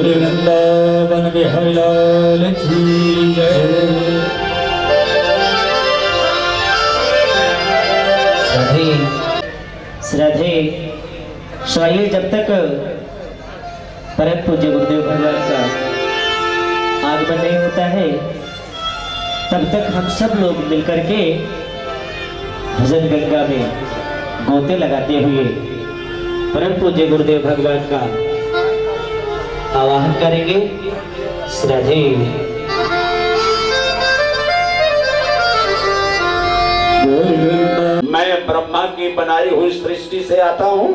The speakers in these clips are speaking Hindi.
बोले वृंदावन बिहारी लाल की जय। श्रद्धे श्रद्धे स्वाइए, जब तक परम पूज्य गुरुदेव भगवान का आगमन नहीं होता है तब तक हम सब लोग मिलकर के भजन गंगा में गोते लगाते हुए परम पूज्य गुरुदेव भगवान का आवाहन करेंगे। श्रद्धे मैं ब्रह्मा की बनाई हुई सृष्टि से आता हूं।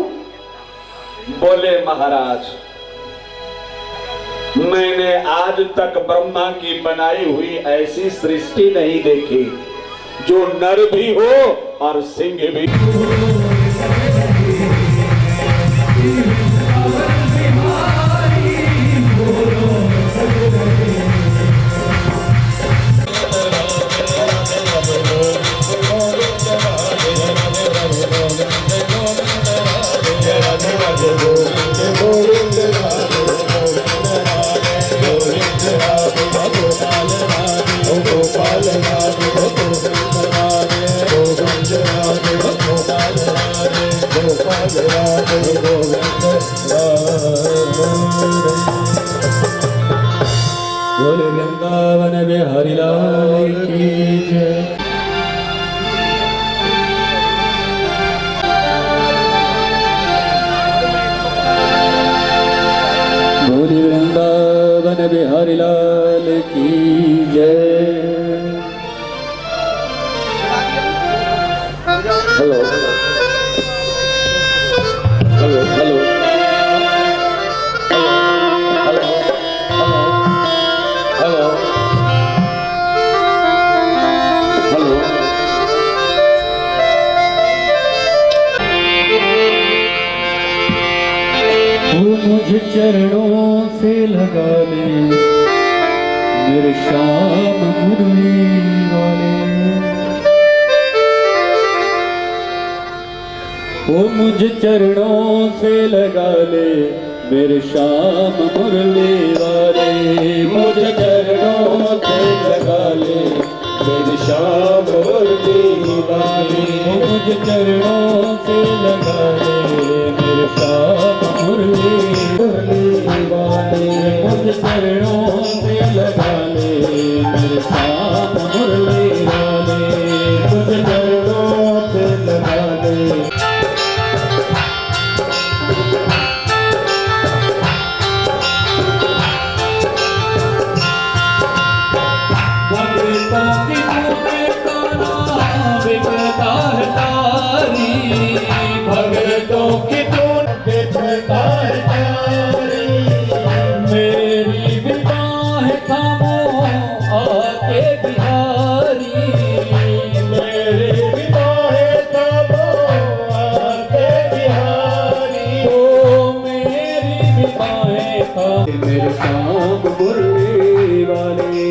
बोले महाराज, मैंने आज तक ब्रह्मा की बनाई हुई ऐसी सृष्टि नहीं देखी जो नर भी हो और सिंह भी। बोले वृंदावन बिहारी लाल की जय। बोले वृंदावन बिहारी लाल की जय। हेलो हेलो हेलो मुझे चरणों से लगा ले मेरे श्याम मुरली वाले। वो मुझे चरणों से लगा ले मेरे श्याम मुरली वाले। मुझे चरणों से लगा ले मेरे श्याम मुरली वाले। मुझे चरणों से लगा ले मेरे श्याम मुरली वाले। मुझे चरणों से लगा ले मेरे श्याम मुरली वाले। मुझे चरणों से लगा ले। भगतों की धून बिकता है तारी। मेरी विदाह थामो आके बिहारी। मेरी विदाह थामो आके बिहारी। ओ मेरी विदाह थामो मेरे श्याम मुरली वाले।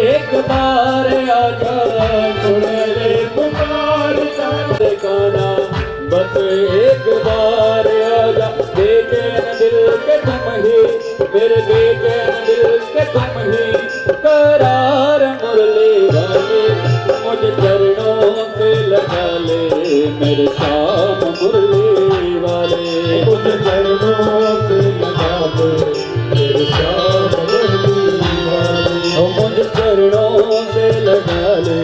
एक बार आजा सुन ले पुकार गाना। बस एक बार आजा, बेचैन दिल के तुम ही, मेरे बेचैन दिल के तुम ही करार मुरली वाले। मुझे चरणों से लगा ले मेरे श्याम मुरली वाले। मुझे चरणों से लगा ले मेरे श्याम मुरली वाले। मुझे चरणों से लगा ले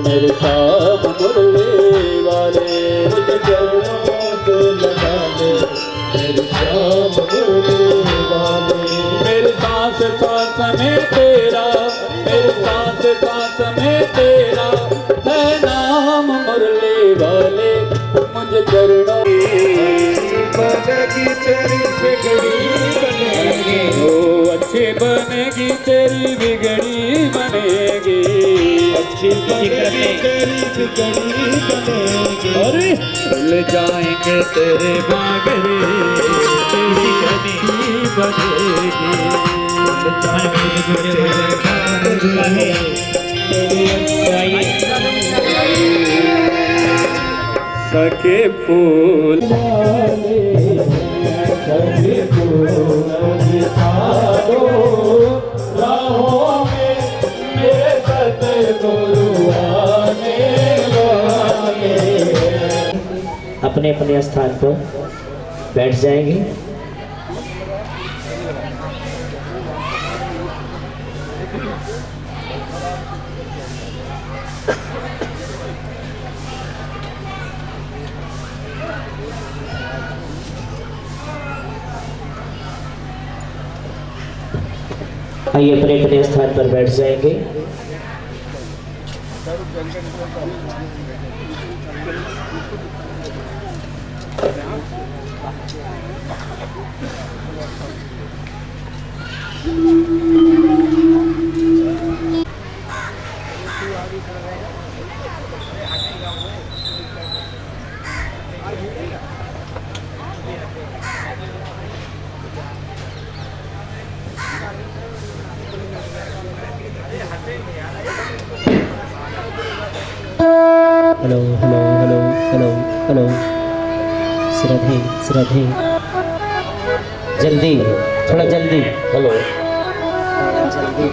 मेरे श्याम मुरली वाले। मुझे चरणों से लगा ले मेरे श्याम मुरली वाले। मेरे सांस सांस में तेरा, मेरे सांस सांस में तेरा है नाम मुरली वाले। मुझे चरणों बनेगी तेरी बिगड़ी बनेगी, ओ अच्छी बनेगी तेरी बिगड़ी बनेगी, अच्छी बनेगी तेरी बिगड़ी बनेगी, अरे भूल जाएंगे तेरे बागरे तेरी बिगड़ी बनेगी, भूल जाएंगे तेरे बागरे सके फूल सके फूल दिखाओ राहों में मेरे सतगुरु आने वाले। अपने अपने स्थान पर बैठ जाएंगे। आइए अपने अपने स्थान पर बैठ जाएंगे। Hello hello hello hello hello, श्रद्धे श्रद्धे, जल्दी थोड़ा जल्दी, हेलो जल्दी।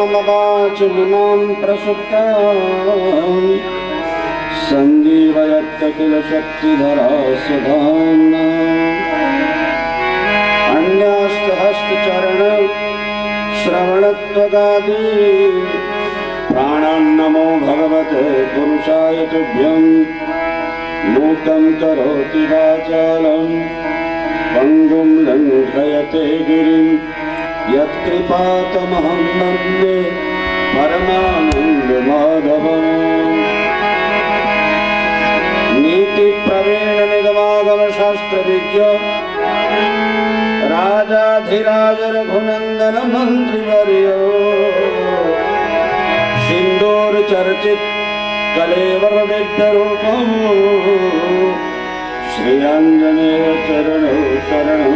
ममाचमनां प्रसुप्तां सञ्जीवयत्त किल शक्तिधरा सुधाम्ना अन्यास्तहस्तचरण श्रवणत्वगादि प्राणान् नमो भगवते पुरुषाय तुभ्यं मूकं करोति वाचालं पङ्गुं लङ्घयते गिरिं यत्कृपातमहं वन्दे परमानन्दमाधवम् नीतिप्रवीण निगमागमशास्त्रविज्ञ राजाधिराज रघुनन्दन मन्त्रिवर्यो सिन्दूरचर्चित कलेवर दिव्यरूपम् श्रीआञ्जनेय चरणौ शरणं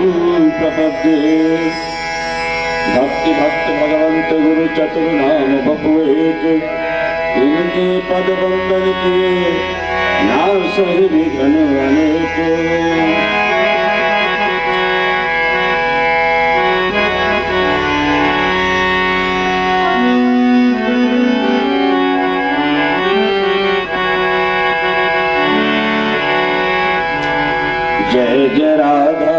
प्रपद्ये। भक्ति भक्त भगवंत गुरु चतुर्नाम बपुएक इनके पद वंदन किए नाश ही विघ्न अनेक। जय जय राधा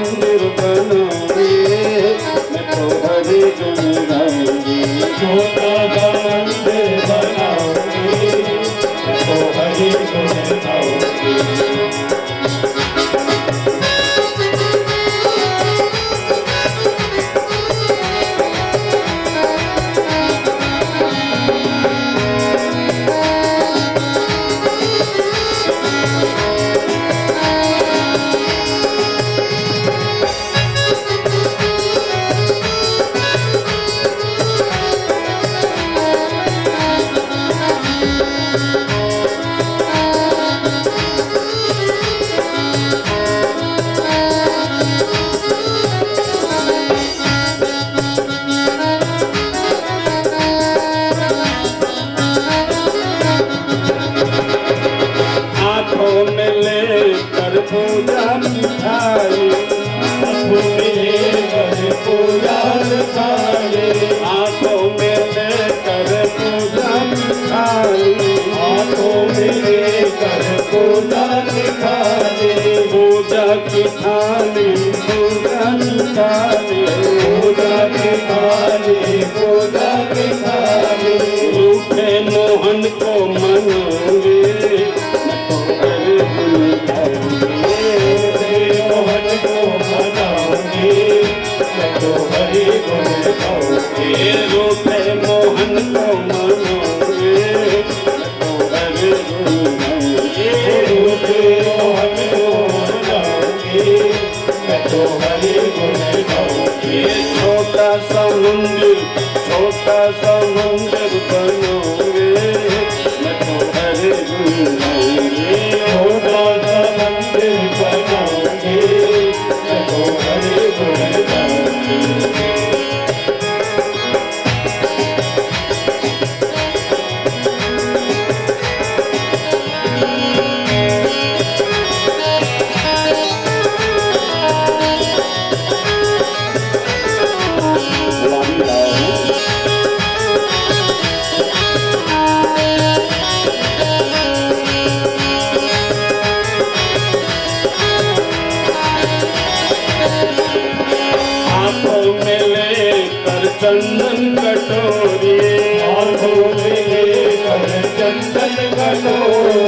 मंदिर बनाऊंगी, मैं तो हरि गुण गाऊंगी। छोटा सा मंदिर बनाऊंगी, मैं तो हरि गुण गाऊंगी। पूजा मिठाई, आंखों में लेकर पूजा मिठाई, आंखों में लेकर पूजा मिठाई, आंखों में लेकर पूजा मिठाई, पूजा की थाली, पूजा की थाली, पूजा की थाली, पूजा की थाली, रूठे मोहन को मनोगे, रूठे मोहन को मनोगे, तो हरि गुण गाऊंगी। रूठे मोहन को मनोगे, मैं तो हरि गुण गाऊंगी। छोटा सा मंदिर बनोगे, मैं तो हरि गुण गाऊंगी। छोटा सा मंदिर बनोगे, मैं तो हरि गुण गाऊंगी। चंदन कटोरी, हाथों में लेकर चंदन कटोरी,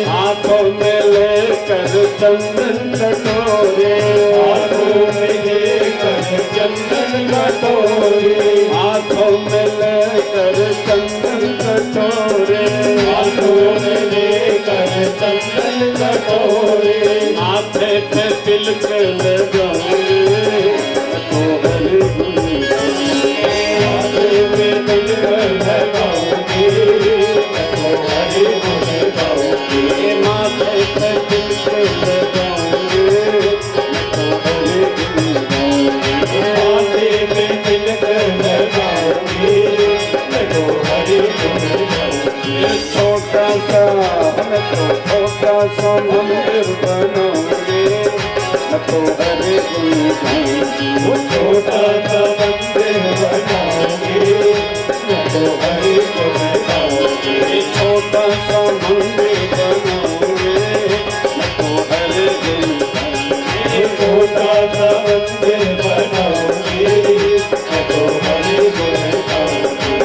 हाथों में लेकर चंदन कटोरी, हाथों में लेकर चंदन कटोरी, हाथों में लेकर चंदन कटोरी, हाथों में लेकर चंदन कटोरी, माथे पे तिलक लगाऊंगी, तो हरि गुण लगाऊंगी, तो हरि गुण गाऊंगी। माथे पे तिलक लगाऊंगी, तो हरि गुण गाऊंगी। माथे पे तिलक लगाऊंगी, तो हरि गुण गाऊंगी। छोटा सा मंदिर बनाऊंगी, तो हरि गुण गाऊंगी। छोटा सा मंदिर बनाऊंगी, तो हरि गुण गाऊंगी। छोटा सा मंदिर बनाऊंगी, तो हरि गुण गाऊंगी। छोटा सा मंदिर बनाऊंगी, तो हरि गुण गाऊंगी।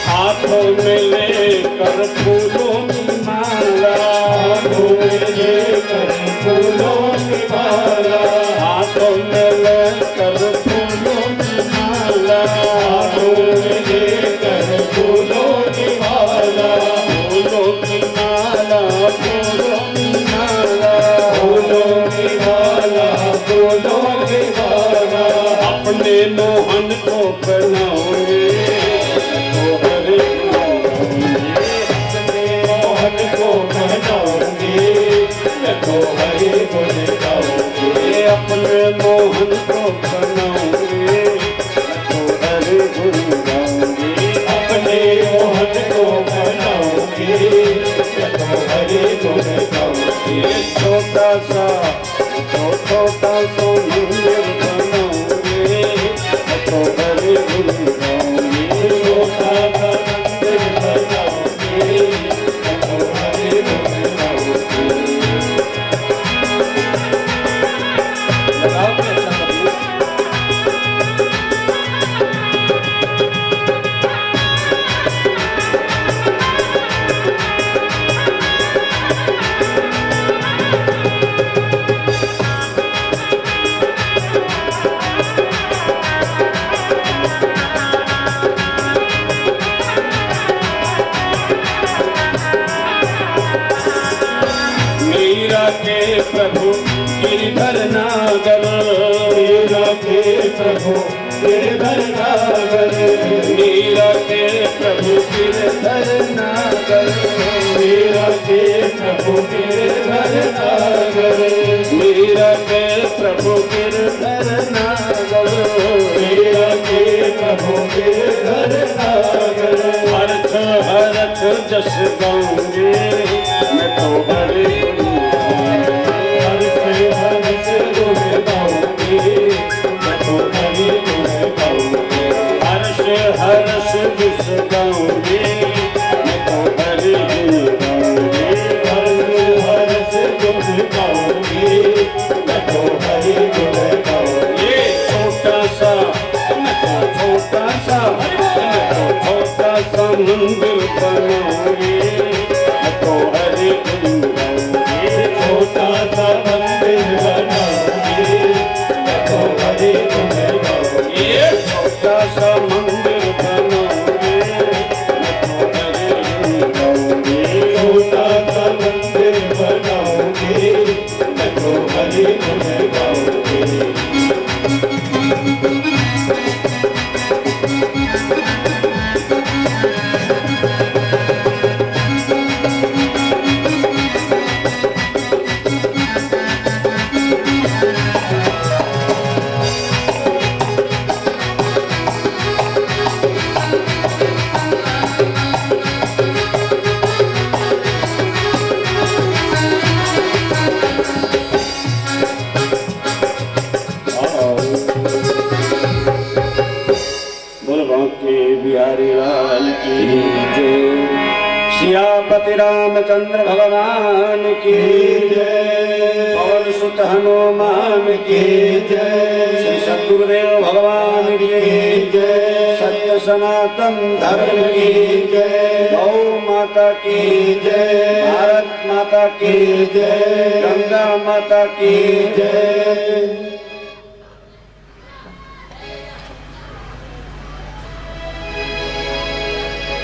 हाथों में लेकर फूलों की माला, हाथों में लेकर फूलों की माला, हाथों में लेकर फूलों की माला, हाथों में लेकर फूलों की माला, फूलों की माला, फूलों की माला, फूलों की माला, फूलों की माला, अपने मोहन को बनाऊंगे, तो हरि गुण गाऊंगी। अपने मोहन को बनाऊंगी, के प्रभु गिरधर नागर, मीरा के प्रभु गिरधर नागर, मीरा के प्रभु गिरधर नागर, मीरा के प्रभु गिरधर नागर, मीरा के प्रभु गिरधर नागर, मीरा के प्रभु गिरधर नागर। हरख हरख जस गाऊंगे मैं तो हरे हर से गुण गाऊंगी, मैं तो हरि गुण गाऊंगी। हर्ष हर्ष जस गाऊंगे मैं तो हरे गुण गाऊंगे। हर से गुण गाऊंगी, मैं तो हरि गुण गाऊंगी। ये छोटा सा मैं तो छोटा सा मंदिर बनाऊंगी मैं तो हरे गुण गाऊंगी। छोटा सा मंदिर बनाऊंगी, मैं तो हरि गुण गाऊंगी। ये छोटा सा मंदिर बनाऊंगी मैं तो हरे गुण गाऊंगी। छोटा सा मंदिर बनाऊंगी, मैं तो हरि गुण गाऊंगी। बिहारी लाल की जय। सियापति रामचंद्र भगवान की जय। पवन सुत हनुमान की जय। श्री सद्गुरुदेव भगवान की जय। सत्य सनातन धर्म की जय। गौ माता की जय। भारत माता की जय। गंगा माता की जय।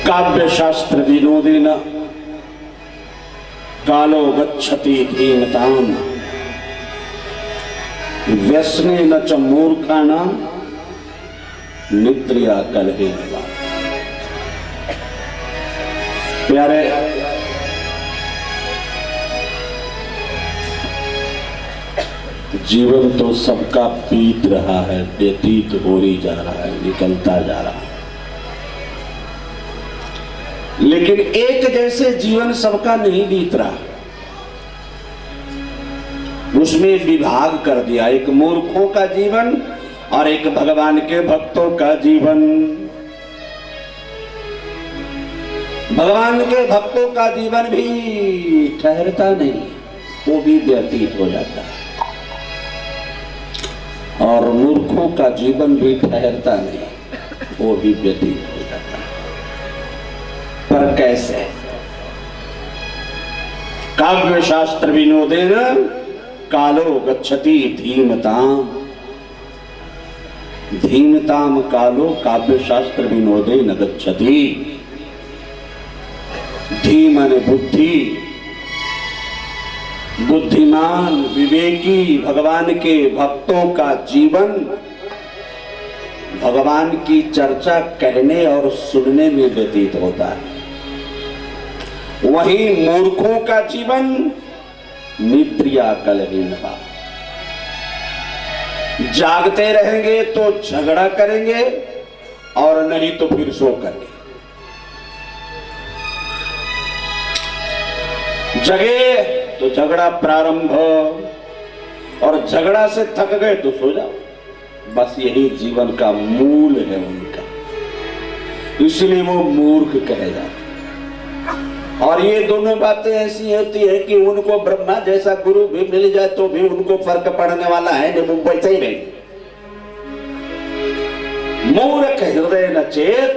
काव्य शास्त्र विनोदेन कालो गच्छति धीमताम् व्यसनेन च मूर्खाणां निद्रया कलहेन वा। प्यारे जीवन तो सबका बीत रहा है, व्यतीत हो ही जा रहा है, निकलता जा रहा है, लेकिन एक जैसे जीवन सबका नहीं बीत रहा। उसमें विभाग कर दिया, एक मूर्खों का जीवन और एक भगवान के भक्तों का जीवन। भगवान के भक्तों का जीवन भी ठहरता नहीं, वो भी व्यतीत हो जाता है, और मूर्खों का जीवन भी ठहरता नहीं, वो भी व्यतीत हो जाता है। पर कैसे? काव्य शास्त्र विनोदेन कालो गच्छति धीमताम्। धीमताम् कालो काव्य शास्त्र विनोदेन गच्छति। धीम माने बुद्धि, बुद्धिमान विवेकी भगवान के भक्तों का जीवन भगवान की चर्चा कहने और सुनने में व्यतीत होता है। वहीं मूर्खों का जीवन निद्रिया कलहीन वा। जागते रहेंगे तो झगड़ा करेंगे और नहीं तो फिर सो करेंगे। जगे तो झगड़ा प्रारंभ, और झगड़ा से थक गए तो सो जाओ। बस यही जीवन का मूल है उनका, इसलिए वो मूर्ख कहे जाते। और ये दोनों बातें ऐसी होती है कि उनको ब्रह्मा जैसा गुरु भी मिल जाए तो भी उनको फर्क पड़ने वाला है नहीं, वो वैसे ही नहीं। मूर्ख हृदय न चेत,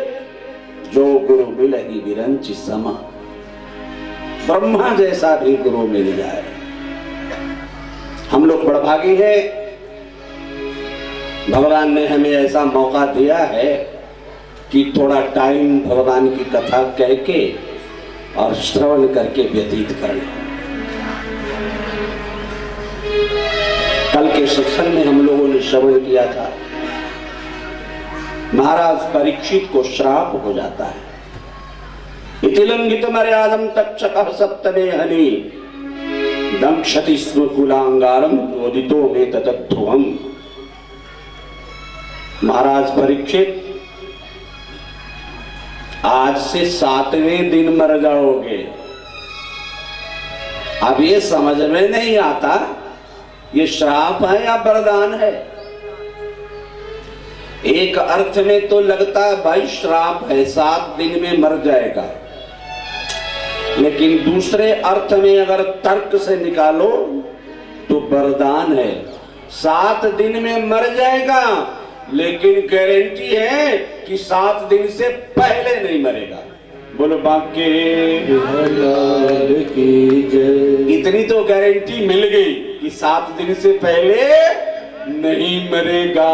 जो गुरु मिलहि विरंचि समा। ब्रह्मा जैसा भी गुरु मिल जाए। हम लोग बड़भागी हैं, भगवान ने हमें ऐसा मौका दिया है कि थोड़ा टाइम भगवान की कथा कह के और श्रवण करके व्यतीत कर लें। के सत्संग में हम लोगों ने श्रवण किया था, महाराज परीक्षित को श्राप हो जाता है। इतिलंघित मर्यादम तक्षकः सप्तमे हनि दंक्षति स्म कुलांगारम क्रोधितो में ततध्रुवम। महाराज परीक्षित आज से 7वें दिन मर जाओगे। अब ये समझ में नहीं आता ये श्राप है या वरदान है। एक अर्थ में तो लगता है भाई श्राप है, 7 दिन में मर जाएगा, लेकिन दूसरे अर्थ में अगर तर्क से निकालो तो वरदान है। 7 दिन में मर जाएगा, लेकिन गारंटी है कि 7 दिन से पहले नहीं मरेगा। बोलो बाके की जय। इतनी तो गारंटी मिल गई कि 7 दिन से पहले नहीं मरेगा।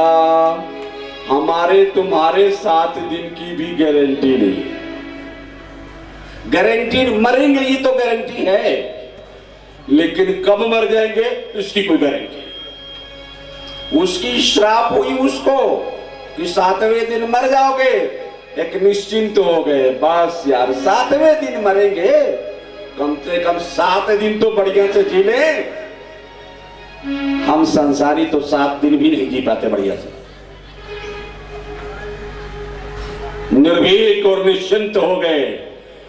हमारे तुम्हारे 7 दिन की भी गारंटी नहीं है। गारंटी मरेंगे ये तो गारंटी है, लेकिन कब मर जाएंगे इसकी कोई गारंटी नहीं। उसकी श्राप हुई उसको कि 7वें दिन मर जाओगे, एक निश्चिंत हो गए, बस यार 7वें दिन मरेंगे, कम से कम 7 दिन तो बढ़िया से जी ले। हम संसारी तो 7 दिन भी नहीं जी पाते बढ़िया से। निर्भीक और निश्चिंत हो गए,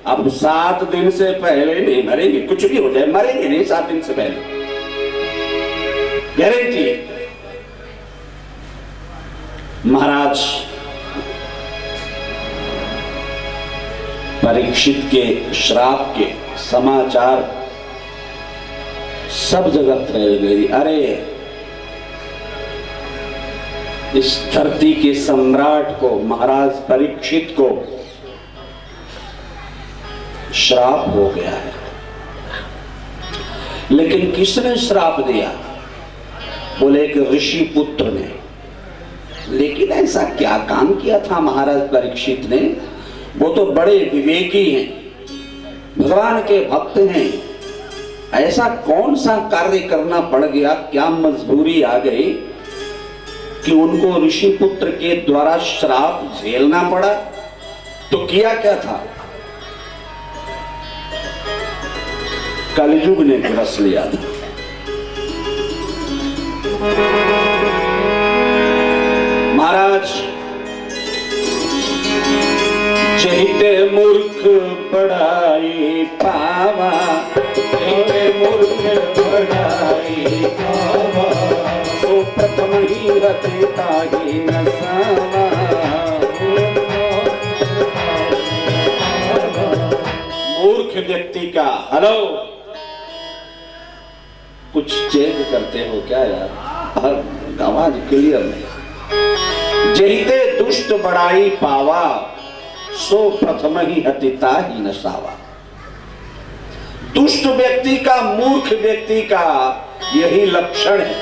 अब 7 दिन से पहले नहीं मरेंगे, कुछ भी हो जाए मरेंगे नहीं 7 दिन से पहले, गारंटी है। महाराज परीक्षित के श्राप के समाचार सब जगह फैल गई। अरे इस धरती के सम्राट को, महाराज परीक्षित को श्राप हो गया है। लेकिन किसने श्राप दिया? बोले एक ऋषि पुत्र ने। लेकिन ऐसा क्या काम किया था महाराज परीक्षित ने? वो तो बड़े विवेकी हैं, भगवान के भक्त हैं। ऐसा कौन सा कार्य करना पड़ गया, क्या मजबूरी आ गई कि उनको ऋषि पुत्र के द्वारा श्राप झेलना पड़ा? तो किया क्या था? कलयुग ने ग्रस लिया था। महाराज चहिते मूर्ख बड़ाई पावा, चहिते मूर्ख बड़ाई पावा, तो प्रथम ही रचता ही नसावा। मूर्ख व्यक्ति का, हेलो कुछ चेंज करते हो क्या यार? आवाज क्लियर नहीं। जहिते दुष्ट बड़ाई पावा, सो प्रथम ही हतिता ही नसावा। दुष्ट व्यक्ति का, मूर्ख व्यक्ति का यही लक्षण है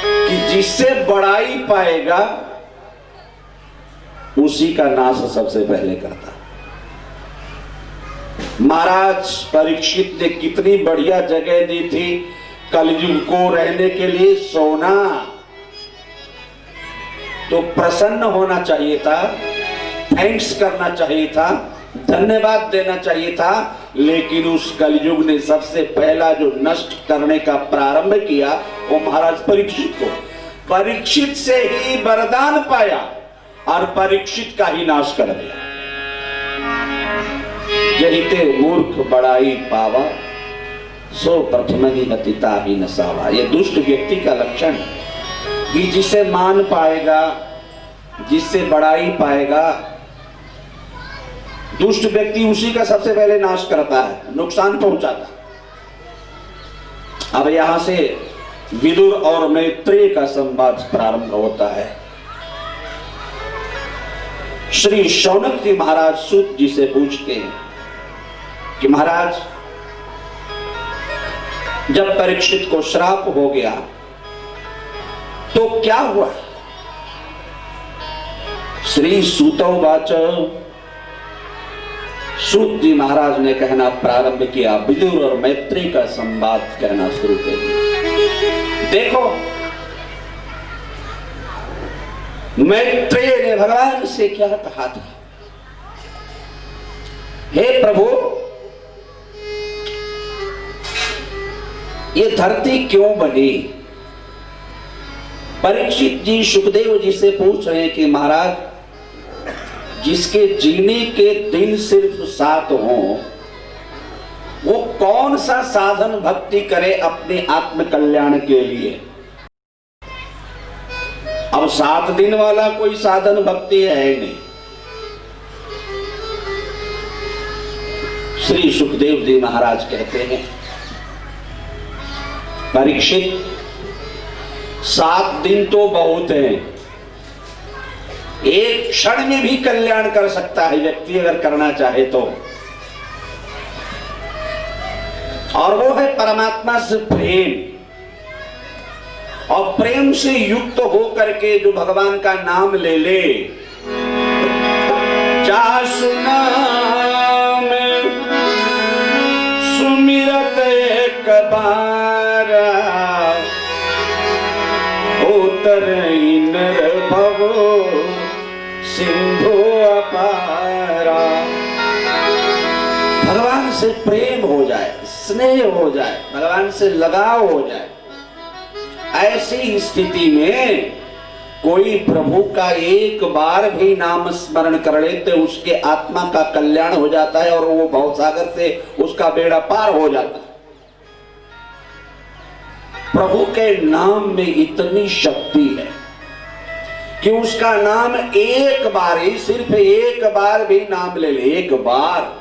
कि जिससे बड़ाई पाएगा उसी का नाश सबसे पहले करता। महाराज परीक्षित ने कितनी बढ़िया जगह दी थी कलयुग को रहने के लिए, सोना। तो प्रसन्न होना चाहिए था, थैंक्स करना चाहिए था, धन्यवाद देना चाहिए था। लेकिन उस कलयुग ने सबसे पहला जो नष्ट करने का प्रारंभ किया वो महाराज परीक्षित को। परीक्षित से ही वरदान पाया और परीक्षित का ही नाश कर दिया। जहिते मूर्ख बड़ाई पावा, सो प्रथम ही हतिता ही नसावा। ये दुष्ट व्यक्ति का लक्षण है कि जिसे मान पाएगा, जिससे बड़ाई पाएगा, दुष्ट व्यक्ति उसी का सबसे पहले नाश करता है, नुकसान पहुंचाता। अब यहां से विदुर और मैत्रेय का संवाद प्रारंभ होता है। श्री शौनक जी महाराज सूत जी से पूछते हैं कि महाराज जब परीक्षित को श्राप हो गया तो क्या हुआ? श्री सूतोवाच, सूत जी महाराज ने कहना प्रारंभ किया, विदुर और मैत्रेय का संवाद कहना शुरू कर दिया। देखो मैत्रेय ने भगवान से क्या कहा था, हे प्रभु, ये धरती क्यों बनी? परीक्षित जी सुखदेव जी से पूछ रहे हैं कि महाराज, जिसके जीने के दिन सिर्फ 7 हों, वो कौन सा साधन भक्ति करे अपने आत्म कल्याण के लिए? अब 7 दिन वाला कोई साधन भक्ति है ही नहीं। श्री सुखदेव जी महाराज कहते हैं, परीक्षित, 7 दिन तो बहुत है, एक क्षण में भी कल्याण कर सकता है व्यक्ति अगर करना चाहे तो, और वो है परमात्मा से प्रेम। और प्रेम से युक्त हो करके जो भगवान का नाम ले ले, जासु नाम सुमिरत एक बार, उतरई नर भव सिंधु अपारा। भगवान से प्रेम हो जाए, स्नेह हो जाए, भगवान से लगाव हो जाए, ऐसी स्थिति में कोई प्रभु का एक बार भी नाम स्मरण कर ले तो उसके आत्मा का कल्याण हो जाता है और वो भवसागर से उसका बेड़ा पार हो जाता है। प्रभु के नाम में इतनी शक्ति है कि उसका नाम एक बार ही, सिर्फ एक बार भी नाम ले ले, एक बार।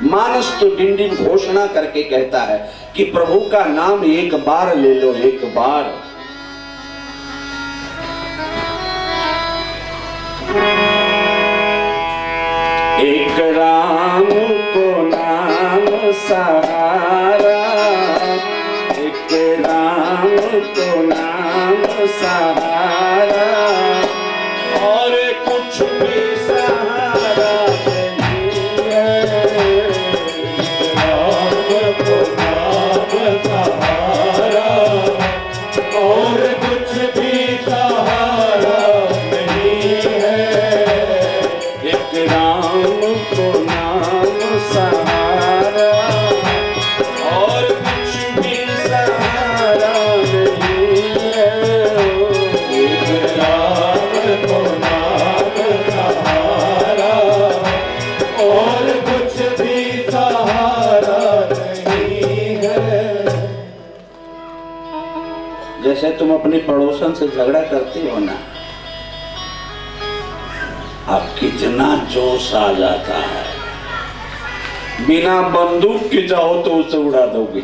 मानस तो डिंडिन घोषणा करके कहता है कि प्रभु का नाम एक बार ले लो, एक बार। एक राम को नाम सहारा, एक राम को नाम सहारा, और कुछ भी सहारा नहीं है। राम को नाम सहारा, और कुछ भी सहारा नहीं है। एक राम को नाम सहारा, और कुछ भी सहारा नहीं है। एक राम को नाम सहारा, और कुछ भी सहारा नहीं है। जैसे तुम अपने पड़ोसन से झगड़ा करती हो ना, अब कितना जोश आ जाता है, बिना बंदूक के जाओ तो उसे उड़ा दोगे,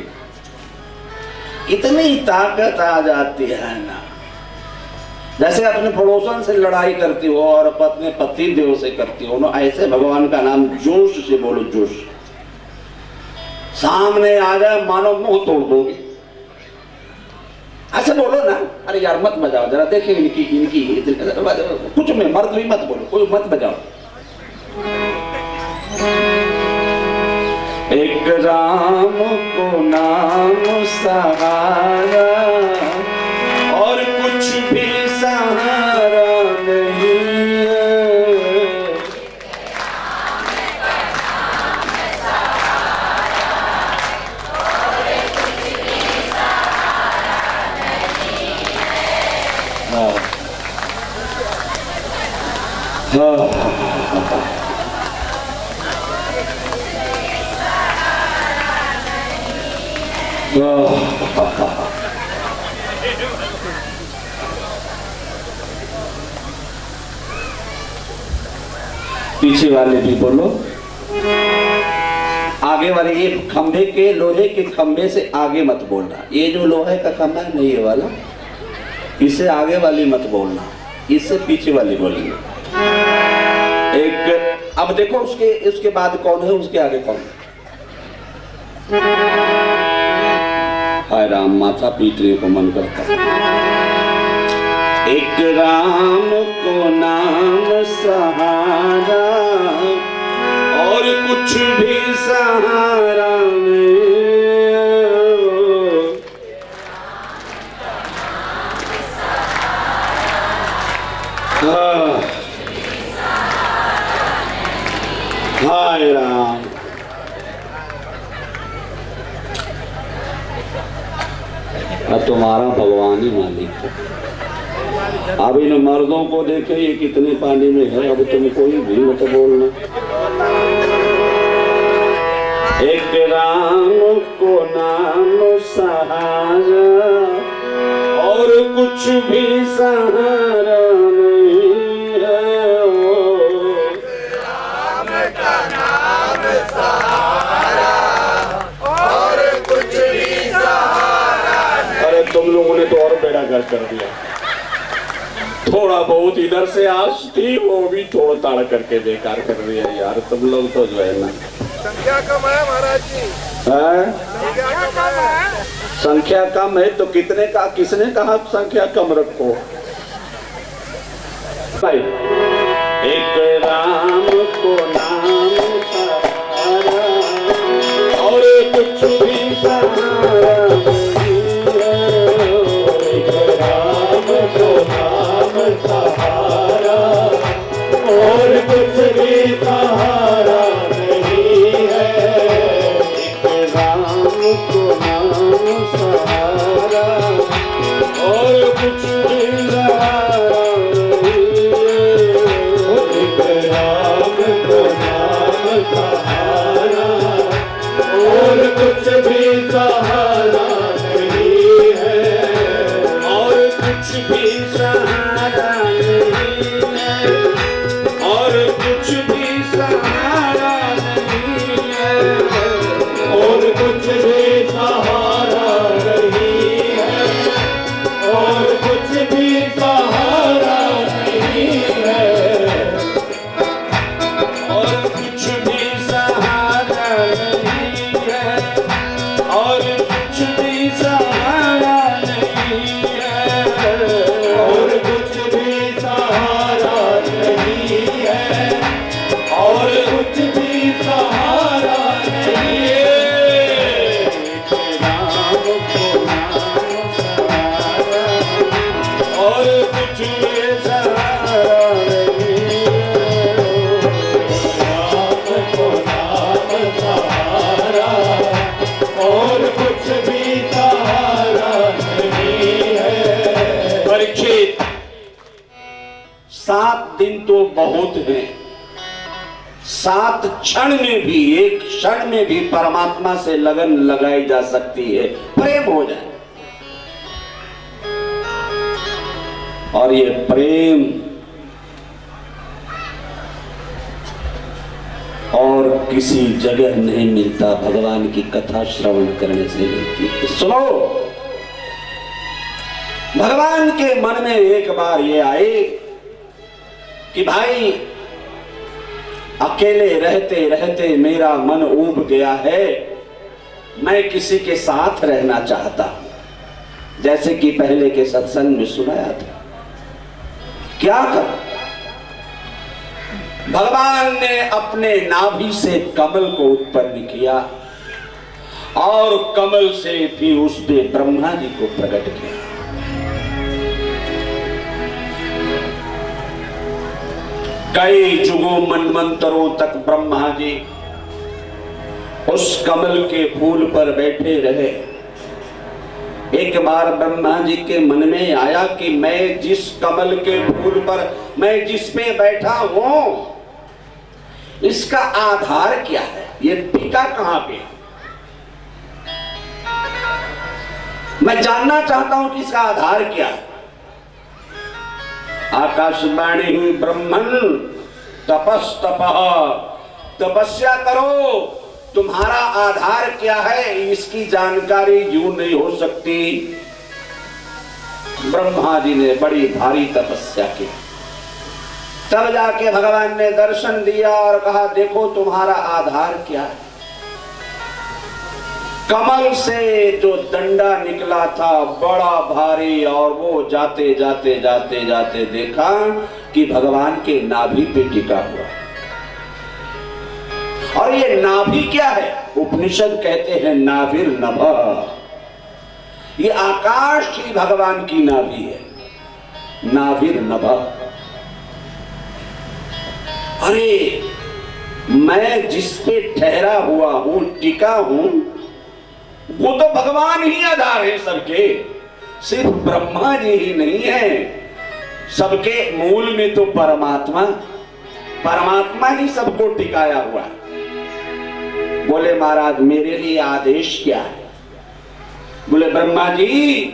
इतनी ताकत आ जाती है ना। जैसे अपने पड़ोसन से लड़ाई करती हो और अपने पति देव से करती हो ना, ऐसे भगवान का नाम जोश से बोलो, जोश। सामने आ जाए मानो मुंह तोड़ दोगे, ऐसे बोलो ना, अरे यार मत बजाओ जरा, देखें इनकी कुछ में मर्द भी मत बोलो, कोई मत बजाओ। एक राम को नाम सहारा, और कुछ भी सहारा नहीं है। पीछे वाले भी बोलो, आगे वाले, ये खंभे के, लोहे के खंभे से आगे मत बोलना। ये जो लोहे का खंभा है, नहीं ये वाला, इससे आगे वाली मत बोलना, इससे पीछे वाली बोलेंगे। एक, अब देखो उसके बाद कौन है, उसके आगे कौन है। हाय राम, माथा पीटने को मन करता है। एक राम को नाम सहारा, और कुछ भी सहारा नहीं। हाय राम। तुम्हारा भगवान ही मालिक है। अब इन मर्दों को देखे ये कितने पानी में है। अब तुम कोई भी मत बोलना। एक राम को नाम सहारा और कुछ भी सहारा नहीं है। राम का नाम सहारा और कुछ भी सहारा नहीं। अरे तुम लोगों ने तो और बेड़ा गर्क कर दिया। थोड़ा बहुत इधर से आस थी, वो भी तोड़ ताड़ करके बेकार कर दिया यार। तुम लोग तो जो है ना, संख्या कम है महाराज जी। है? संख्या कम है। संख्या कम है तो कितने का, किसने कहा संख्या कम रखो भाई। एक राम को नाम सहारा और कुछ भी सहारा नहीं है। एक राम को नाम सहारा और कुछ भी सहारा नहीं है। एक राम को नाम सहारा और कुछ भी सहारा नहीं है। एक राम को नाम सहारा और कुछ भी सहारा नहीं है। और कुछ भी सहारा नहीं है। और कुछ भी सहारा नहीं है। और कुछ भी सहारा नहीं है। और कुछ भी सहारा नहीं है। और कुछ भी सहारा नहीं है। और कुछ भी सहारा नहीं है। और कुछ भी सहारा नहीं है। और कुछ भी सहारा नहीं है। राम को नाम सहारा और कुछ भी सहारा नहीं है। राम को नाम सहारा और कुछ भी सहारा नहीं है। परीक्षित, 7 दिन तो बहुत है। 7 क्षण में भी, एक क्षण में भी परमात्मा से लगन लगाई जा सकती है, प्रेम हो जाए। और ये प्रेम और किसी जगह नहीं मिलता, भगवान की कथा श्रवण करने से मिलती है। सुनो, भगवान के मन में एक बार ये आए कि भाई अकेले रहते रहते मेरा मन ऊब गया है, मैं किसी के साथ रहना चाहता हूं। जैसे कि पहले के सत्संग में सुनाया था। क्या कर, भगवान ने अपने नाभि से कमल को उत्पन्न किया और कमल से फिर उस पे ब्रह्मा जी को प्रकट किया। कई जुगों मनमंतरों तक ब्रह्मा जी उस कमल के फूल पर बैठे रहे। एक बार ब्रह्मा जी के मन में आया कि मैं जिस कमल के फूल पर, मैं जिस पे बैठा हूं, इसका आधार क्या है, ये टीका कहां पे है? मैं जानना चाहता हूं कि इसका आधार क्या है। आकाशवाणी हुई, ब्रह्मन तपस्तपः, तपस्या करो, तुम्हारा आधार क्या है, इसकी जानकारी यूं नहीं हो सकती। ब्रह्मा जी ने बड़ी भारी तपस्या की, तब जाके भगवान ने दर्शन दिया और कहा देखो तुम्हारा आधार क्या है। कमल से जो डंडा निकला था बड़ा भारी, और वो जाते जाते जाते जाते देखा कि भगवान के नाभि पे टिका हुआ। और ये नाभि क्या है? उपनिषद कहते हैं नाभिर नभः, ये आकाश ही भगवान की नाभि है। नाभिर नभः, अरे मैं जिस पे ठहरा हुआ हूं, टिका हूं, वो तो भगवान ही आधार है सबके। सिर्फ ब्रह्मा जी ही नहीं है, सबके मूल में तो परमात्मा, परमात्मा ही सबको टिकाया हुआ है। बोले महाराज मेरे लिए आदेश क्या है? बोले ब्रह्मा जी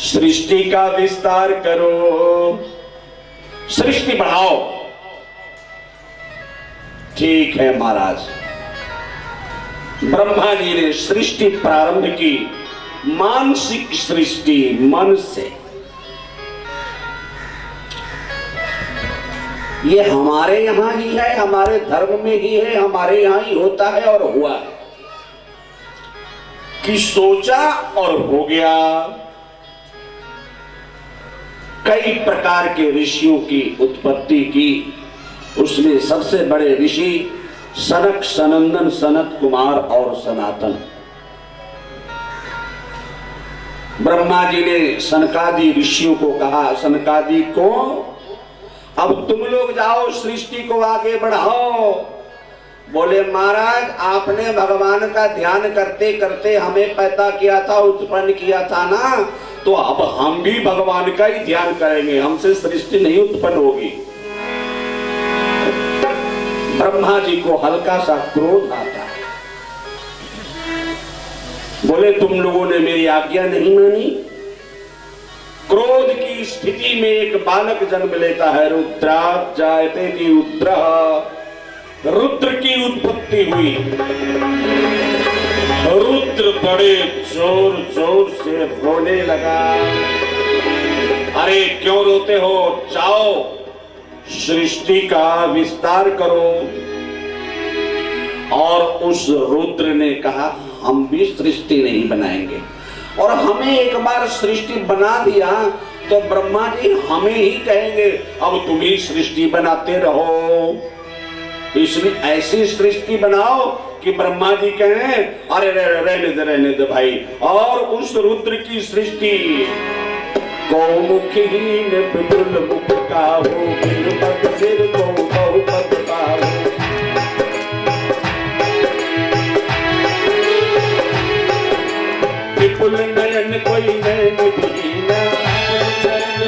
सृष्टि का विस्तार करो, सृष्टि बढ़ाओ। ठीक है महाराज। ब्रह्मा जी ने सृष्टि प्रारंभ की, मानसिक सृष्टि, मन से। ये हमारे यहां ही है, हमारे धर्म में ही है, हमारे यहां ही होता है और हुआ है कि सोचा और हो गया। कई प्रकार के ऋषियों की उत्पत्ति की, उसमें सबसे बड़े ऋषि सनक, सनंदन, सनत कुमार और सनातन। ब्रह्मा जी ने सनकादि ऋषियों को कहा, सनकादि को अब तुम लोग जाओ सृष्टि को आगे बढ़ाओ। बोले महाराज आपने भगवान का ध्यान करते करते हमें पैदा किया था, उत्पन्न किया था ना, तो अब हम भी भगवान का ही ध्यान करेंगे, हमसे सृष्टि नहीं उत्पन्न होगी। ब्रह्मा जी को हल्का सा क्रोध आता है। बोले तुम लोगों ने मेरी आज्ञा नहीं मानी। क्रोध की स्थिति में एक बालक जन्म लेता है, रुद्रात् जायते रुद्रः, रुद्र की उत्पत्ति हुई। रुद्र बड़े जोर जोर से रोने लगा। अरे क्यों रोते हो, जाओ सृष्टि का विस्तार करो। और उस रुद्र ने कहा हम भी सृष्टि नहीं बनाएंगे, और हमें एक बार सृष्टि बना दिया तो ब्रह्मा जी हमें ही कहेंगे अब तुम ही सृष्टि बनाते रहो। इसलिए ऐसी सृष्टि बनाओ कि ब्रह्मा जी कहें अरे रहने दे भाई। और उस रुद्र की सृष्टि गौमुखहीन विपुल मुख काहू, बिलपत सिर को बहुपत पाहू। विपुल नयन कोई नैन दीना,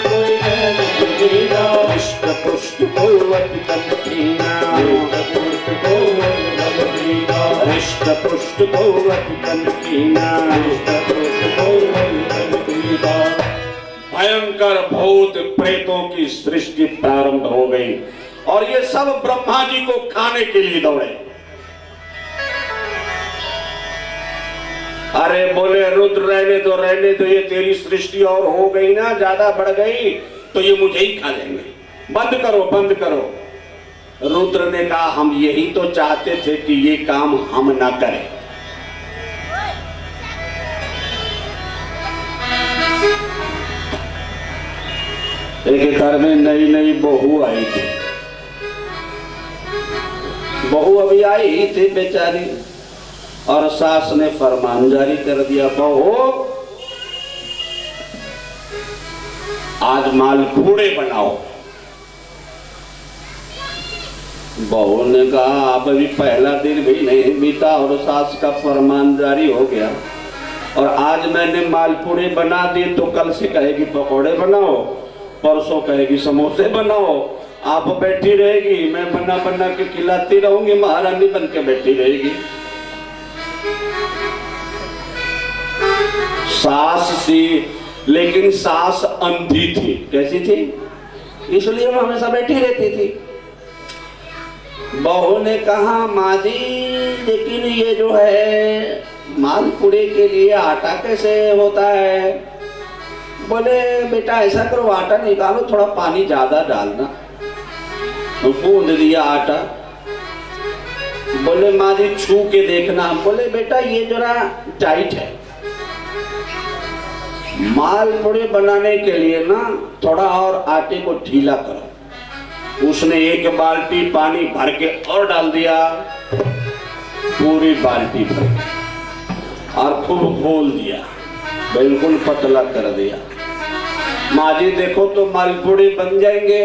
कोई नैन दीना। हृष्ट पुष्ट को अति कनकीना, हृष्ट पुष्ट को अति कनकीना। भयंकर भूत प्रेतों की सृष्टि प्रारंभ हो गई, और ये सब ब्रह्मा जी को खाने के लिए दौड़े। अरे बोले रुद्र रहने दो, ये तेरी सृष्टि और हो गई ना, ज्यादा बढ़ गई तो ये मुझे ही खा लेंगे, बंद करो। रुद्र ने कहा हम यही तो चाहते थे कि ये काम हम ना करें। एक घर में नई बहू आई थी, बहू अभी आई ही थी बेचारी, और सास ने फरमान जारी कर दिया बहू आज मालपूड़े बनाओ। बहू ने कहा अब अभी पहला दिन भी नहीं बीता और सास का फरमान जारी हो गया, और आज मैंने मालपूड़े बना दिए तो कल से कहेगी पकौड़े बनाओ, परसों कहेगी समोसे बनाओ। आप बैठी रहेगी, मैं बना के खिलाती रहूंगी, महारानी बन के बैठी रहेगी। सास सी, लेकिन सास अंधी थी। कैसी थी? इसलिए वो हमेशा बैठी रहती थी। बहू ने कहा माँ जी लेकिन ये जो है मालपूड़े के लिए आटा कैसे होता है? बोले बेटा ऐसा करो आटा निकालो, थोड़ा पानी ज्यादा डालना। तो गूंद दिया आटा। बोले माँ जी छू के देखना। बोले बेटा ये जरा टाइट है, मालपूड़े बनाने के लिए ना थोड़ा और आटे को ढीला करो। उसने एक बाल्टी पानी भर के और डाल दिया, पूरी बाल्टी भर के, और खूब घोल दिया, बिल्कुल पतला कर दिया। माँ जी देखो तो मालपूड़े बन जाएंगे।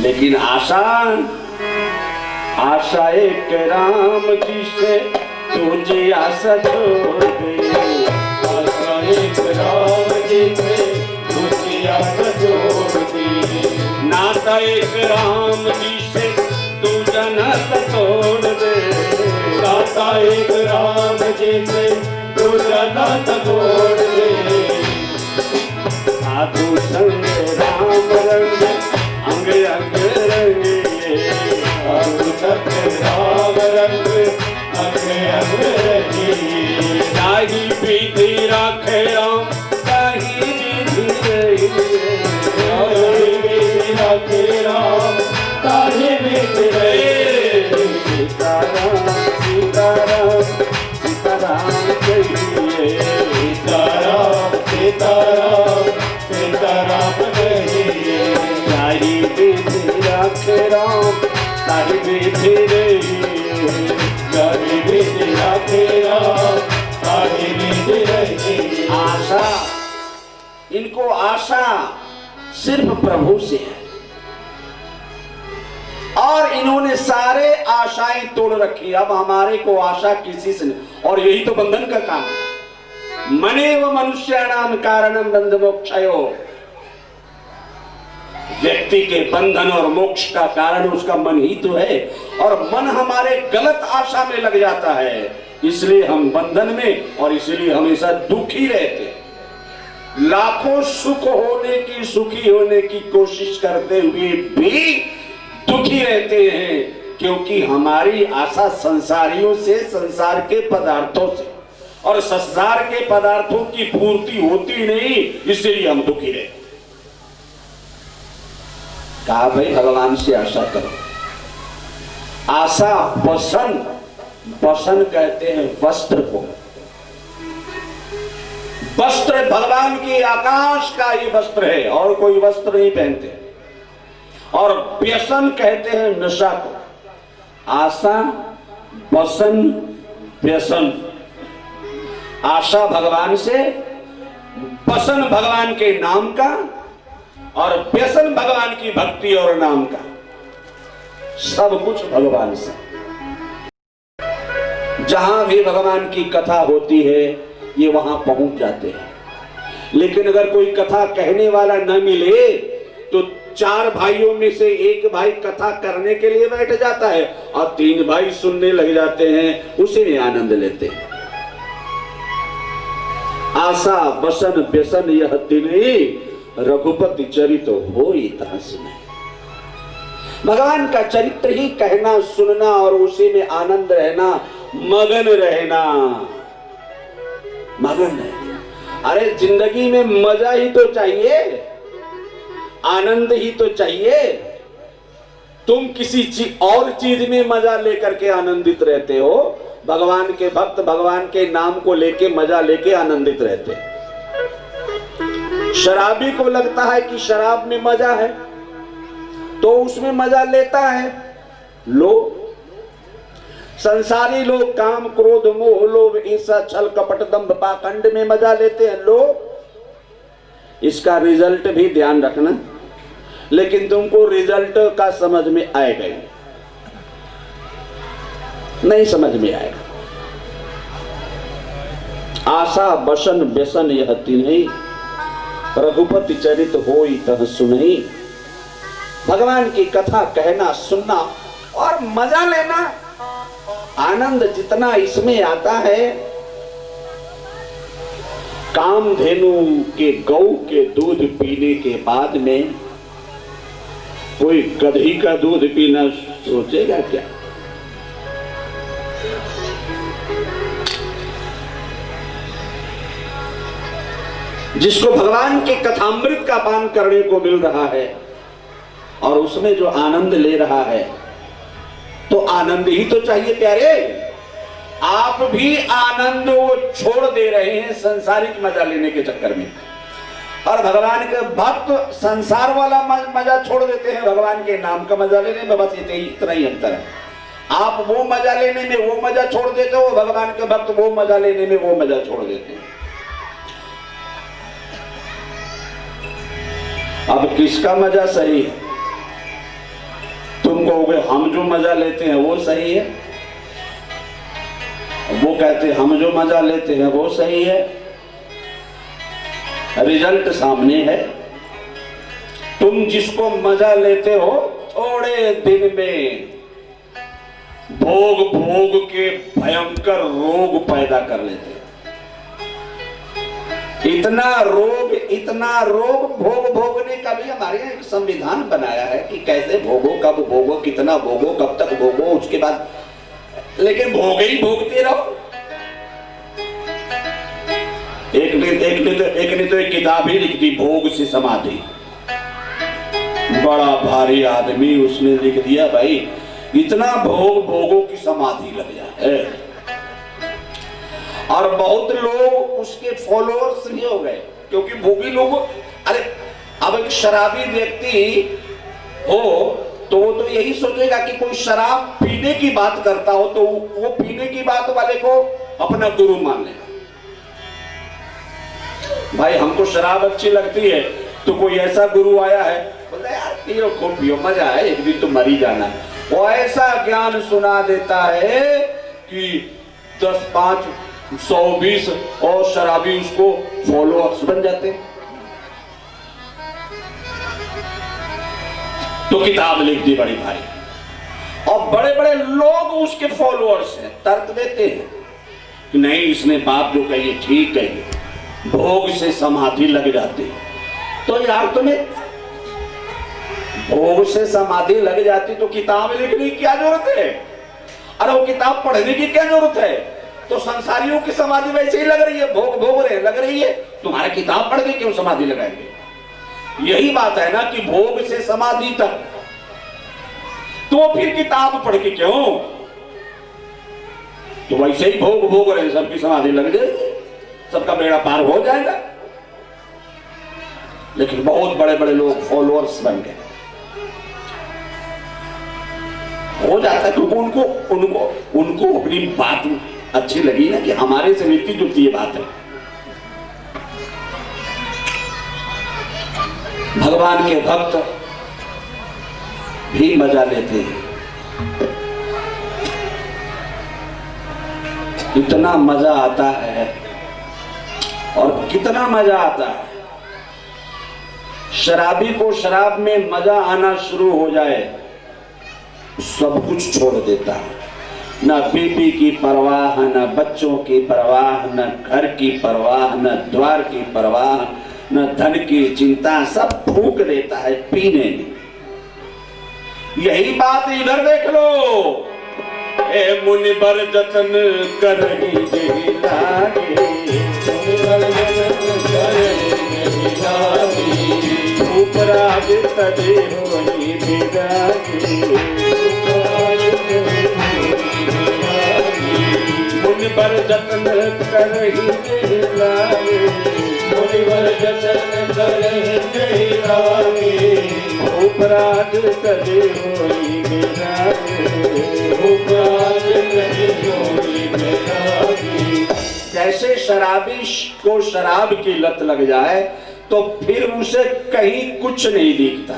लेकिन आशा आशा एक राम जी से तुझे आशा छोड़ गई। आशा एक राम जी से तुझे आशा छोड़ दी। नाता एक राम जी से तू नाता तोड़ दे। नाता एक राम जी से तू नाता तोड़ दे। साधु संग राम रंग अंग अंग रंगिए। साधु संग राम रंग अंग अंग रंगिए। ताही विधि राखे राम ताही विधि रहिए। ताही विधि राखे राम ताही विधि रहिए। सीताराम सीताराम सीताराम कहिए। सीताराम सीताराम सीताराम कहिए। ताही विधि राखे राम ताही विधि रहिए। ताही विधि राखे राम ताही विधि रहिए। आशा, इनको आशा सिर्फ प्रभु से है और इन्होंने सारे आशाएं तोड़ रखी। अब हमारे को आशा किसी से नहीं। और यही तो बंधन का काम है। मनेव मनुष्याणाम कारणम बंध मोक्षयो। व्यक्ति के बंधन और मोक्ष का कारण उसका मन ही तो है। और मन हमारे गलत आशा में लग जाता है, इसलिए हम बंधन में और इसलिए हमेशा दुखी रहते हैं। लाखों सुख होने की सुखी होने की कोशिश करते हुए भी दुखी रहते हैं, क्योंकि हमारी आशा संसारियों से, संसार के पदार्थों से, और संसार के पदार्थों की पूर्ति होती नहीं, इसलिए हम दुखी रहते। कहा भाई भगवान से आशा करो। आशा बसन, बसन कहते हैं वस्त्र को। वस्त्र भगवान की आकाश का ही वस्त्र है और कोई वस्त्र नहीं पहनते। और व्यसन कहते हैं नशा को। आशा बसन व्यसन। आशा भगवान से, बसन भगवान के नाम का, और व्यसन भगवान की भक्ति और नाम का। सब कुछ भगवान से। जहां भी भगवान की कथा होती है ये वहां पहुंच जाते हैं। लेकिन अगर कोई कथा कहने वाला न मिले तो 4 भाइयों में से एक भाई कथा करने के लिए बैठ जाता है और 3 भाई सुनने लग जाते हैं, उसी में आनंद लेते हैं। आशा बसन व्यसन यह तिन्ही रघुपति चरित हो तह सुने। भगवान का चरित्र ही कहना सुनना और उसी में आनंद रहना, मगन रहना, मगन रहना। अरे जिंदगी में मजा ही तो चाहिए, आनंद ही तो चाहिए। तुम किसी और चीज में मजा लेकर के आनंदित रहते हो। भगवान के भक्त भगवान के नाम को लेके मजा लेके आनंदित रहते हैं। शराबी को लगता है कि शराब में मजा है तो उसमें मजा लेता है। लो, संसारी लोग काम क्रोध मोह लोभ ईर्ष्या छल कपट दंभ पाखंड में मजा लेते हैं। लो, इसका रिजल्ट भी ध्यान रखना, लेकिन तुमको रिजल्ट का समझ में आएगा ही नहीं, समझ में आएगा। आशा बसन व्यसन यह तीनही रघुपति चरित होई तह सुनहि। भगवान की कथा कहना सुनना और मजा लेना, आनंद जितना इसमें आता है। कामधेनु के गौ के दूध पीने के बाद में कोई गधी का दूध पीना सोचेगा क्या? जिसको भगवान के कथामृत का पान करने को मिल रहा है और उसमें जो आनंद ले रहा है, तो आनंद ही तो चाहिए प्यारे। आप भी आनंद वो छोड़ दे रहे हैं संसारिक मजा लेने के चक्कर में, और भगवान के भक्त संसार वाला मजा छोड़ देते हैं भगवान के नाम का मजा लेने में। बस इतना ही अंतर है। आप वो मजा लेने में वो मजा छोड़ देते हो, भगवान के भक्त वो मजा लेने में वो मजा छोड़ देते हैं। अब किसका मजा सही है? तुम कहोगे हम जो मजा लेते हैं वो सही है, वो कहते हैं हम जो मजा लेते हैं वो सही है। रिजल्ट सामने है। तुम जिसको मजा लेते हो थोड़े दिन में भोग भोग के भयंकर रोग पैदा कर लेते हो। इतना रोग भोग भोगने का भी हमारे यहाँ एक संविधान बनाया है कि कैसे भोगो, कब भोगो, कितना भोगो, कब तक भोगो, उसके बाद लेकिन भोग ही भोगते रहो। एक ने तो एक किताब ही लिख दी, भोग से समाधि। बड़ा भारी आदमी, उसने लिख दिया भाई इतना भोग भोगों की समाधि लग जाए। और बहुत लोग उसके फॉलोअर्स भी हो गए, क्योंकि भोगी लोग, अरे अब एक शराबी व्यक्ति हो तो वो तो यही सोचेगा कि कोई शराब पीने की बात करता हो तो वो पीने की बात वाले को अपना गुरु मान लेगा। भाई हमको शराब अच्छी लगती है तो कोई ऐसा गुरु आया है, बोलता यार पियो, खूब पियो, मजा है, एक दिन तो मर ही जाना है। वो ऐसा ज्ञान सुना देता है कि 10, 5, 100, 20 और शराबी उसको फॉलोअर्स बन जाते हैं। तो किताब लिख दी बड़ी भारी, और बड़े बड़े लोग उसके फॉलोअर्स हैं, तर्क देते हैं कि नहीं इसने बात जो कही ठीक कही, भोग से समाधि लग जाती है। तो यार तुम्हें भोग से समाधि लग जाती तो किताब लिखने की क्या जरूरत है? अरे वो किताब पढ़ने की क्या जरूरत है? तो संसारियों की समाधि वैसे ही लग रही है, भोग भोग रहे लग रही है, तुम्हारा किताब पढ़ के क्यों समाधि लगाएंगे? यही बात है ना कि भोग से समाधि तक, तो फिर किताब पढ़ के क्यों? तो वैसे ही भोग भोग रहे, सबकी समाधि लग जाएगी, सबका बेड़ा पार हो जाएगा। लेकिन बहुत बड़े बड़े लोग फॉलोअर्स बन गए, हो जाता है क्योंकि उनको अपनी बात अच्छी लगी ना कि हमारे से मिलती जुलती ये बात है। भगवान के भक्त भी मजा लेते हैं, इतना मजा आता है, और कितना मजा आता है। शराबी को शराब में मजा आना शुरू हो जाए, सब कुछ छोड़ देता है, न बीबी की परवाह, न बच्चों की परवाह, न घर की परवाह, न द्वार की परवाह, न धन की चिंता, सब फूंक देता है पीने में। यही बात इधर देख लो, ए मुनिबर जतन करही जेहि लागे, मुनिबर जतन करही जेहि लागे, उपराज तजे होई बिरागे, मुनिबर जतन करही जेहि लागे, मुनिबर जतन करही जेहि लागे, उपराज तजे होई बिरागे, उपराज तजे होई बिरागे। जैसे शराबी को शराब की लत लग जाए तो फिर उसे कहीं कुछ नहीं दिखता।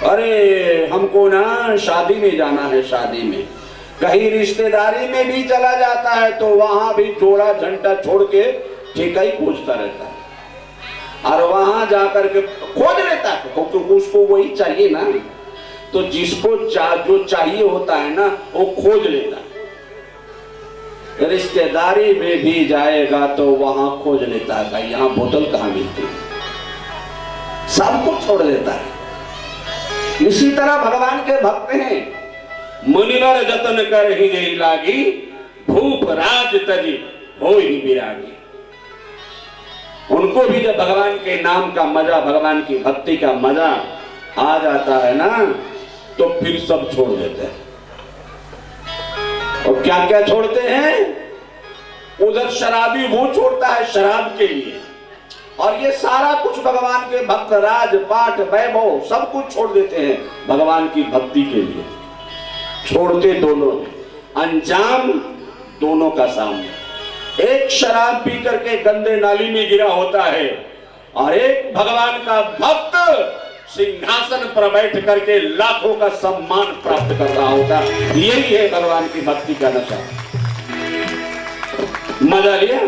अरे हमको ना शादी में जाना है, शादी में, कहीं रिश्तेदारी में भी चला जाता है तो वहां भी जोड़ा झंटा छोड़ के ठेका ही खोजता रहता है, और वहां जाकर के खोज लेता है क्योंकि उसको वही चाहिए ना। तो जिसको जो चाहिए होता है ना वो खोज लेता है। रिश्तेदारी में भी जाएगा तो वहां खोज लेता है, भाई यहाँ बोतल कहाँ मिलती है, सब कुछ छोड़ देता है। इसी तरह भगवान के भक्त हैं, मुनिवर जतन करहि जेहि लागी, भूप राज तजी होई बिरागी। उनको भी जब भगवान के नाम का मजा, भगवान की भक्ति का मजा आ जाता है ना तो फिर सब छोड़ देते हैं। और क्या क्या छोड़ते हैं? उधर शराबी वो छोड़ता है शराब के लिए, और ये सारा कुछ भगवान के भक्त राज पाठ वैभव सब कुछ छोड़ देते हैं भगवान की भक्ति के लिए। छोड़ते दोनों, अंजाम दोनों का सामने। एक शराब पी करके गंदे नाली में गिरा होता है और एक भगवान का भक्त सिंहासन पर बैठ करके लाखों का सम्मान प्राप्त कर रहा होता। यही है भगवान की भक्ति का नशा। मजा लिया,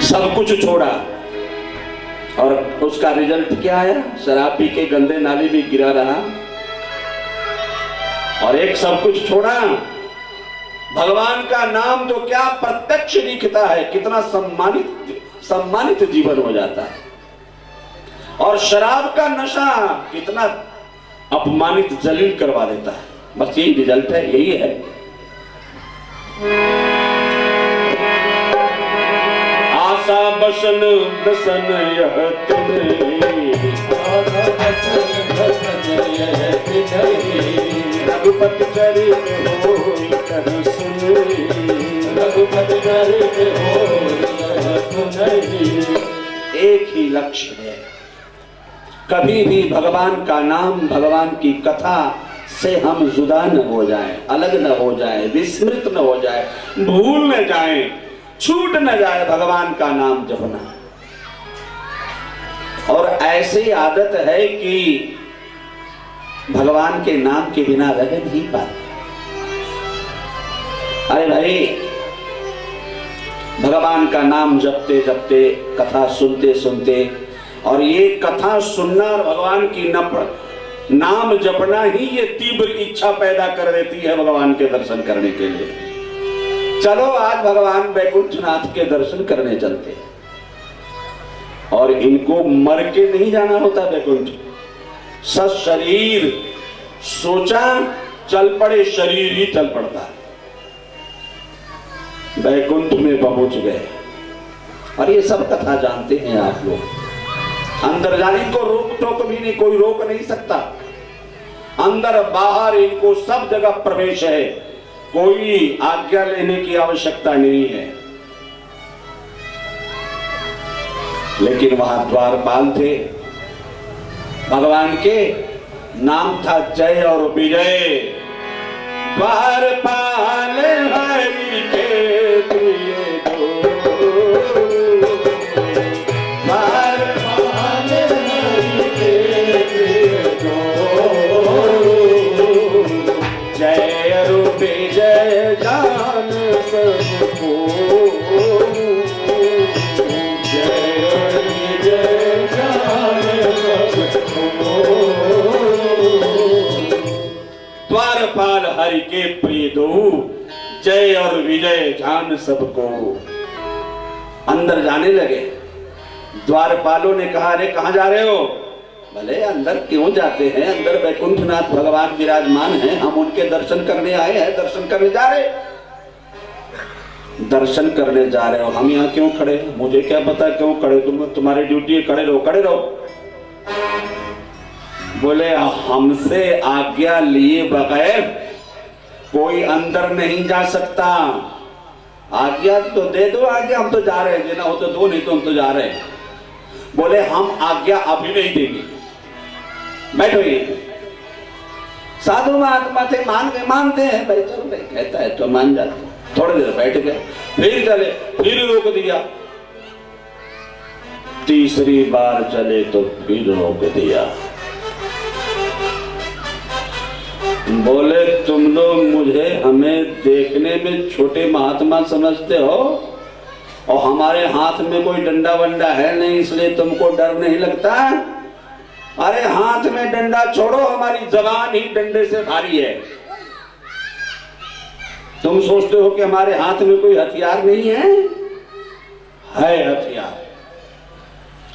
सब कुछ छोड़ा और उसका रिजल्ट क्या आया? शराब पी के गंदे नाले में गिरा रहा। और एक सब कुछ छोड़ा, भगवान का नाम तो क्या प्रत्यक्ष दिखता है, कितना सम्मानित जीवन हो जाता है। और शराब का नशा कितना अपमानित जलील करवा देता है। बस यही रिजल्ट है, यही है। आशा बसन बसन यह रघुपति चरित होई कहि सुनि, रघुपति चरित होई कहि सुनि। एक ही लक्ष्य है, कभी भी भगवान का नाम, भगवान की कथा से हम जुदा न हो जाएं, अलग न हो जाएं, विस्मृत न हो जाएं, भूल न जाएं, छूट न जाए भगवान का नाम जपना। और ऐसी आदत है कि भगवान के नाम के बिना रह नहीं पाते। अरे भाई, भगवान का नाम जपते जपते, कथा सुनते सुनते, और ये कथा सुनना और भगवान की नाम जपना ही ये तीव्र इच्छा पैदा कर देती है भगवान के दर्शन करने के लिए। चलो आज भगवान वैकुंठनाथ के दर्शन करने चलते हैं। और इनको मर के नहीं जाना होता वैकुंठ, सशरीर सोचा चल पड़े, शरीर ही चल पड़ता है। वैकुंठ में पहुंच गए। और ये सब कथा जानते हैं आप लोग। अंदर जाने को रोक टोक भी नहीं, कोई रोक नहीं सकता। अंदर बाहर इनको सब जगह प्रवेश है, कोई आज्ञा लेने की आवश्यकता नहीं है। लेकिन वहां द्वारपाल थे, भगवान के नाम था जय और विजय। द्वारपाल हरि के प्रिय दो, द्वारपाल हरि के प्रिय दो, जय और विजय जान सबको, जय और विजय जान सबको। द्वारपाल हरि के प्रिय दो, जय और विजय जान सबको। अंदर जाने लगे। द्वारपालों ने कहा, अरे कहां जा रहे हो? भले अंदर क्यों जाते हैं, अंदर वैकुंठनाथ भगवान विराजमान हैं, हम उनके दर्शन करने आए हैं, दर्शन करने जा रहे। दर्शन करने जा रहे हो, हम यहाँ क्यों खड़े? मुझे क्या पता क्यों खड़े, तुम्हारी ड्यूटी है, खड़े रहो, खड़े रहो। बोले हमसे आज्ञा लिए बगैर कोई अंदर नहीं जा सकता। आज्ञा तो दे दो, आज्ञा, हम तो जा रहे हैं, देना हो तो दो, नहीं तो हम तो जा रहे हैं। बोले हम आज्ञा अभी नहीं देंगे, बैठो। ये साधु महात्मा थे, मानते हैं भाई, चलो भाई कहता है तो मान जाते। थोड़ी देर बैठ गए, फिर चले, फिर रोक दिया। तीसरी बार चले तो फिर रोक दिया। बोले तुम लोग मुझे, हमें देखने में छोटे महात्मा समझते हो और हमारे हाथ में कोई डंडा वंडा है नहीं, इसलिए तुमको डर नहीं लगता? अरे हाथ में डंडा छोड़ो, हमारी जबान ही डंडे से भारी है। तुम सोचते हो कि हमारे हाथ में कोई हथियार नहीं है? है हथियार,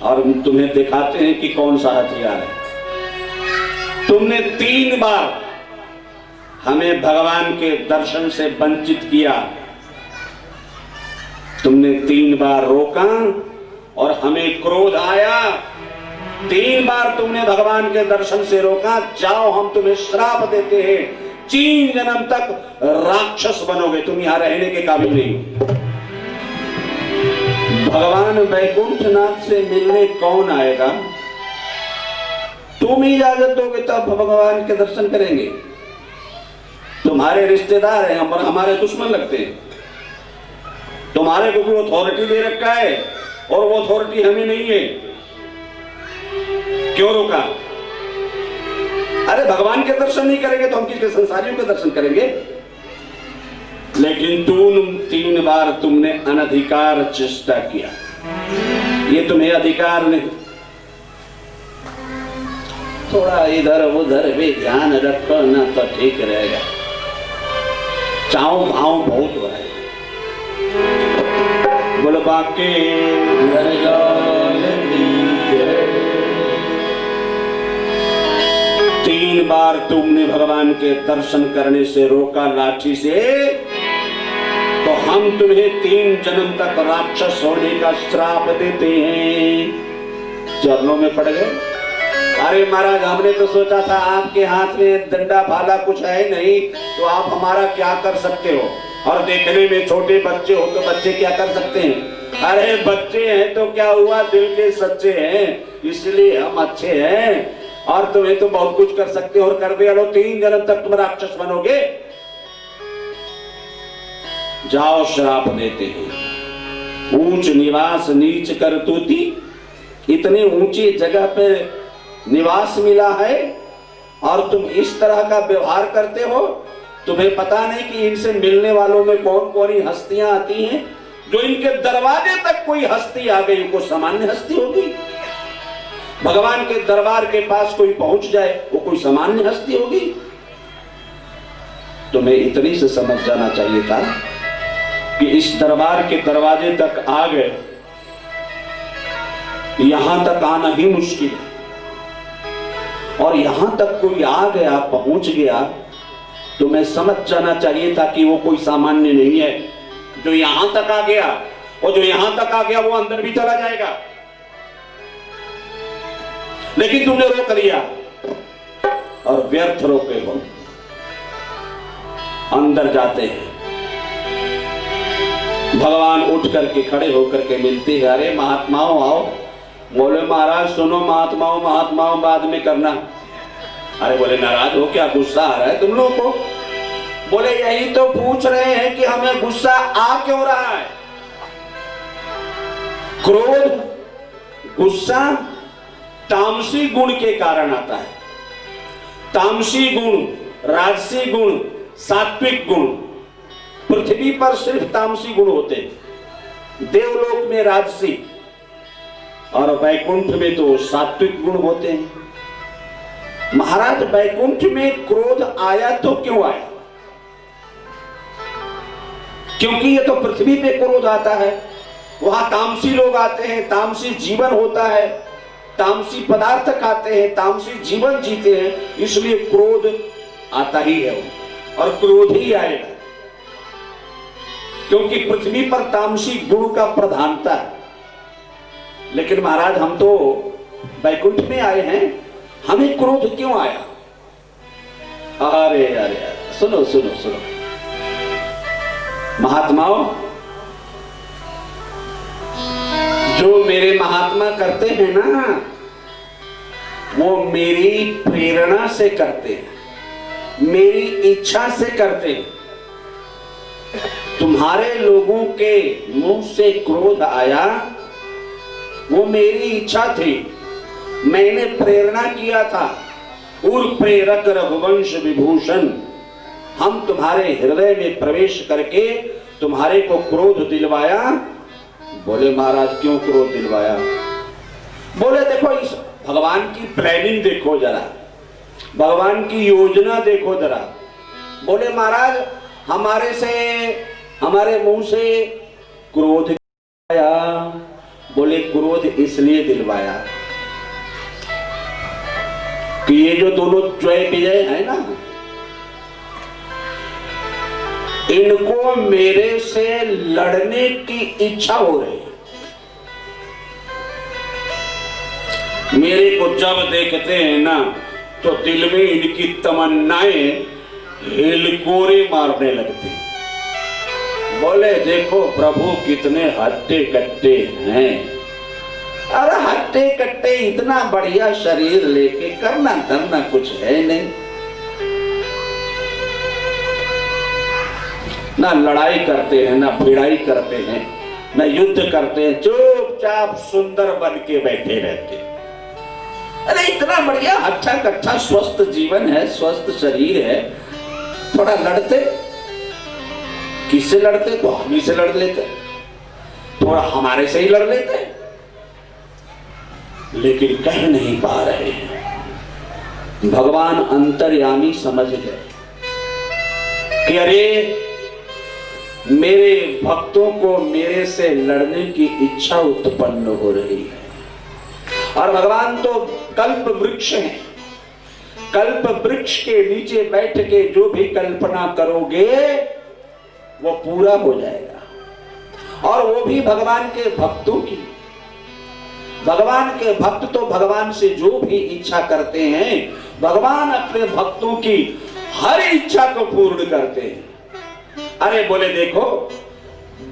और हम तुम्हें दिखाते हैं कि कौन सा हथियार है। तुमने 3 बार हमें भगवान के दर्शन से वंचित किया, तुमने 3 बार रोका और हमें क्रोध आया। 3 बार तुमने भगवान के दर्शन से रोका। जाओ, हम तुम्हें श्राप देते हैं, 3 जन्म तक राक्षस बनोगे, तुम यहां रहने के काबिल नहीं। भगवान वैकुंठनाथ से मिलने कौन आएगा? तुम इजाजत दोगे तब भगवान के दर्शन करेंगे। तुम्हारे रिश्तेदार हैं और हमारे दुश्मन लगते हैं। तुम्हारे को भी अथॉरिटी दे रखा है और वो अथॉरिटी हमें नहीं है। क्यों रोका? अरे भगवान के दर्शन नहीं करेंगे तो हम किसके संसारियों के दर्शन करेंगे? लेकिन 3 बार तुमने अनधिकार चेष्टा किया, ये तुम्हें अधिकार नहीं। थोड़ा इधर उधर भी ध्यान रखो ना तो ठीक रहेगा। चाओ भाव बहुत हो रहा है। बोलो बाके घर जाती है। 3 बार तुमने भगवान के दर्शन करने से रोका लाठी से, तो हम तुम्हें 3 जन्म तक राक्षस होने का श्राप देते हैं। चरणों में पड़ गए। अरे महाराज, हमने तो सोचा था आपके हाथ में डंडा भाला कुछ है नहीं, तो आप हमारा क्या कर सकते हो? और देखने में छोटे बच्चे हो तो बच्चे क्या कर सकते हैं? अरे बच्चे हैं तो क्या हुआ, दिल के सच्चे हैं इसलिए हम अच्छे हैं। और तुम्हें तो बहुत कुछ कर सकते हो और कर भी लो। 3 जन्म तक तुम राक्षस बनोगे। जाओ श्राप देते हैं। ऊंच निवास नीच करतूती। इतने ऊंची जगह पे निवास मिला है और तुम इस तरह का व्यवहार करते हो। तुम्हें पता नहीं कि इनसे मिलने वालों में कौन कौन हस्तियां आती हैं। जो इनके दरवाजे तक कोई हस्ती आ गई वो सामान्य हस्ती होगी। भगवान के दरबार के पास कोई पहुंच जाए वो कोई सामान्य हस्ती होगी। तुम्हें इतनी से समझ जाना चाहिए था कि इस दरबार के दरवाजे तक आ गए, यहां तक आना ही मुश्किल है। और यहां तक कोई आ गया, पहुंच गया, तो मैं समझ जाना चाहिए था कि वो कोई सामान्य नहीं है। जो यहां तक आ गया, और जो यहां तक आ गया वो अंदर भी चला जाएगा। लेकिन तुमने रोक लिया और व्यर्थ रोके हो। अंदर जाते हैं, भगवान उठ करके खड़े होकर के मिलते हैं। अरे महात्माओं आओ। बोले महाराज सुनो, महात्माओं बाद में करना। अरे बोले नाराज हो क्या, गुस्सा आ रहा है तुम लोगों को? बोले यही तो पूछ रहे हैं कि हमें गुस्सा आ क्यों रहा है। क्रोध, गुस्सा तामसी गुण के कारण आता है। तामसी गुण, राजसी गुण, सात्विक गुण। पृथ्वी पर सिर्फ तामसी गुण होते हैं। देवलोक में राजसी और वैकुंठ में तो सात्विक गुण होते हैं। महाराज वैकुंठ में क्रोध आया तो क्यों आया? क्योंकि ये तो पृथ्वी पे क्रोध आता है। वहां तामसी लोग आते हैं, तामसी जीवन होता है, तामसी पदार्थ खाते हैं, तामसी जीवन जीते हैं, इसलिए क्रोध आता ही है और क्रोध ही आएगा। क्योंकि पृथ्वी पर तामसी गुण का प्रधानता है। लेकिन महाराज हम तो वैकुंठ में आए हैं, हमें क्रोध क्यों आया? अरे अरे सुनो सुनो सुनो महात्माओं, जो मेरे महात्मा करते हैं ना, वो मेरी प्रेरणा से करते हैं, मेरी इच्छा से करते हैं। तुम्हारे लोगों के मुंह से क्रोध आया, वो मेरी इच्छा थी, मैंने प्रेरणा किया था। उर प्रेरक रघुवंश विभूषण, हम तुम्हारे हृदय में प्रवेश करके तुम्हारे को क्रोध दिलवाया। बोले महाराज क्यों क्रोध दिलवाया? बोले देखो इस भगवान की प्लानिंग देखो जरा, भगवान की योजना देखो जरा। बोले महाराज हमारे मुंह से क्रोध आया। बोले क्रोध इसलिए दिलवाया कि ये जो दोनों जय विजय है ना, इनको मेरे से लड़ने की इच्छा हो रही है। मेरे को जब देखते हैं ना तो दिल में इनकी तमन्नाएं हिलकोरे मारने लगती। बोले देखो प्रभु कितने हट्टे कट्टे हैं। अरे हट्टे कट्टे, इतना बढ़िया शरीर लेके करना धरना कुछ है नहीं, ना लड़ाई करते हैं, ना भिड़ाई करते हैं, ना युद्ध करते हैं, चुपचाप सुंदर बन के बैठे रहते हैं। अरे इतना बढ़िया अच्छा कच्चा स्वस्थ जीवन है, स्वस्थ शरीर है, थोड़ा लड़ते। किससे लड़ते? तो हम ही से लड़ लेते, थोड़ा हमारे से ही लड़ लेते, लेकिन कह नहीं पा रहे हैं। भगवान अंतर्यामी समझ गए कि अरे मेरे भक्तों को मेरे से लड़ने की इच्छा उत्पन्न हो रही है। और भगवान तो कल्प वृक्ष हैं, कल्प वृक्ष के नीचे बैठ के जो भी कल्पना करोगे वो पूरा हो जाएगा। और वो भी भगवान के भक्तों की। भगवान के भक्त तो भगवान से जो भी इच्छा करते हैं, भगवान अपने भक्तों की हर इच्छा को पूर्ण करते हैं। अरे बोले देखो,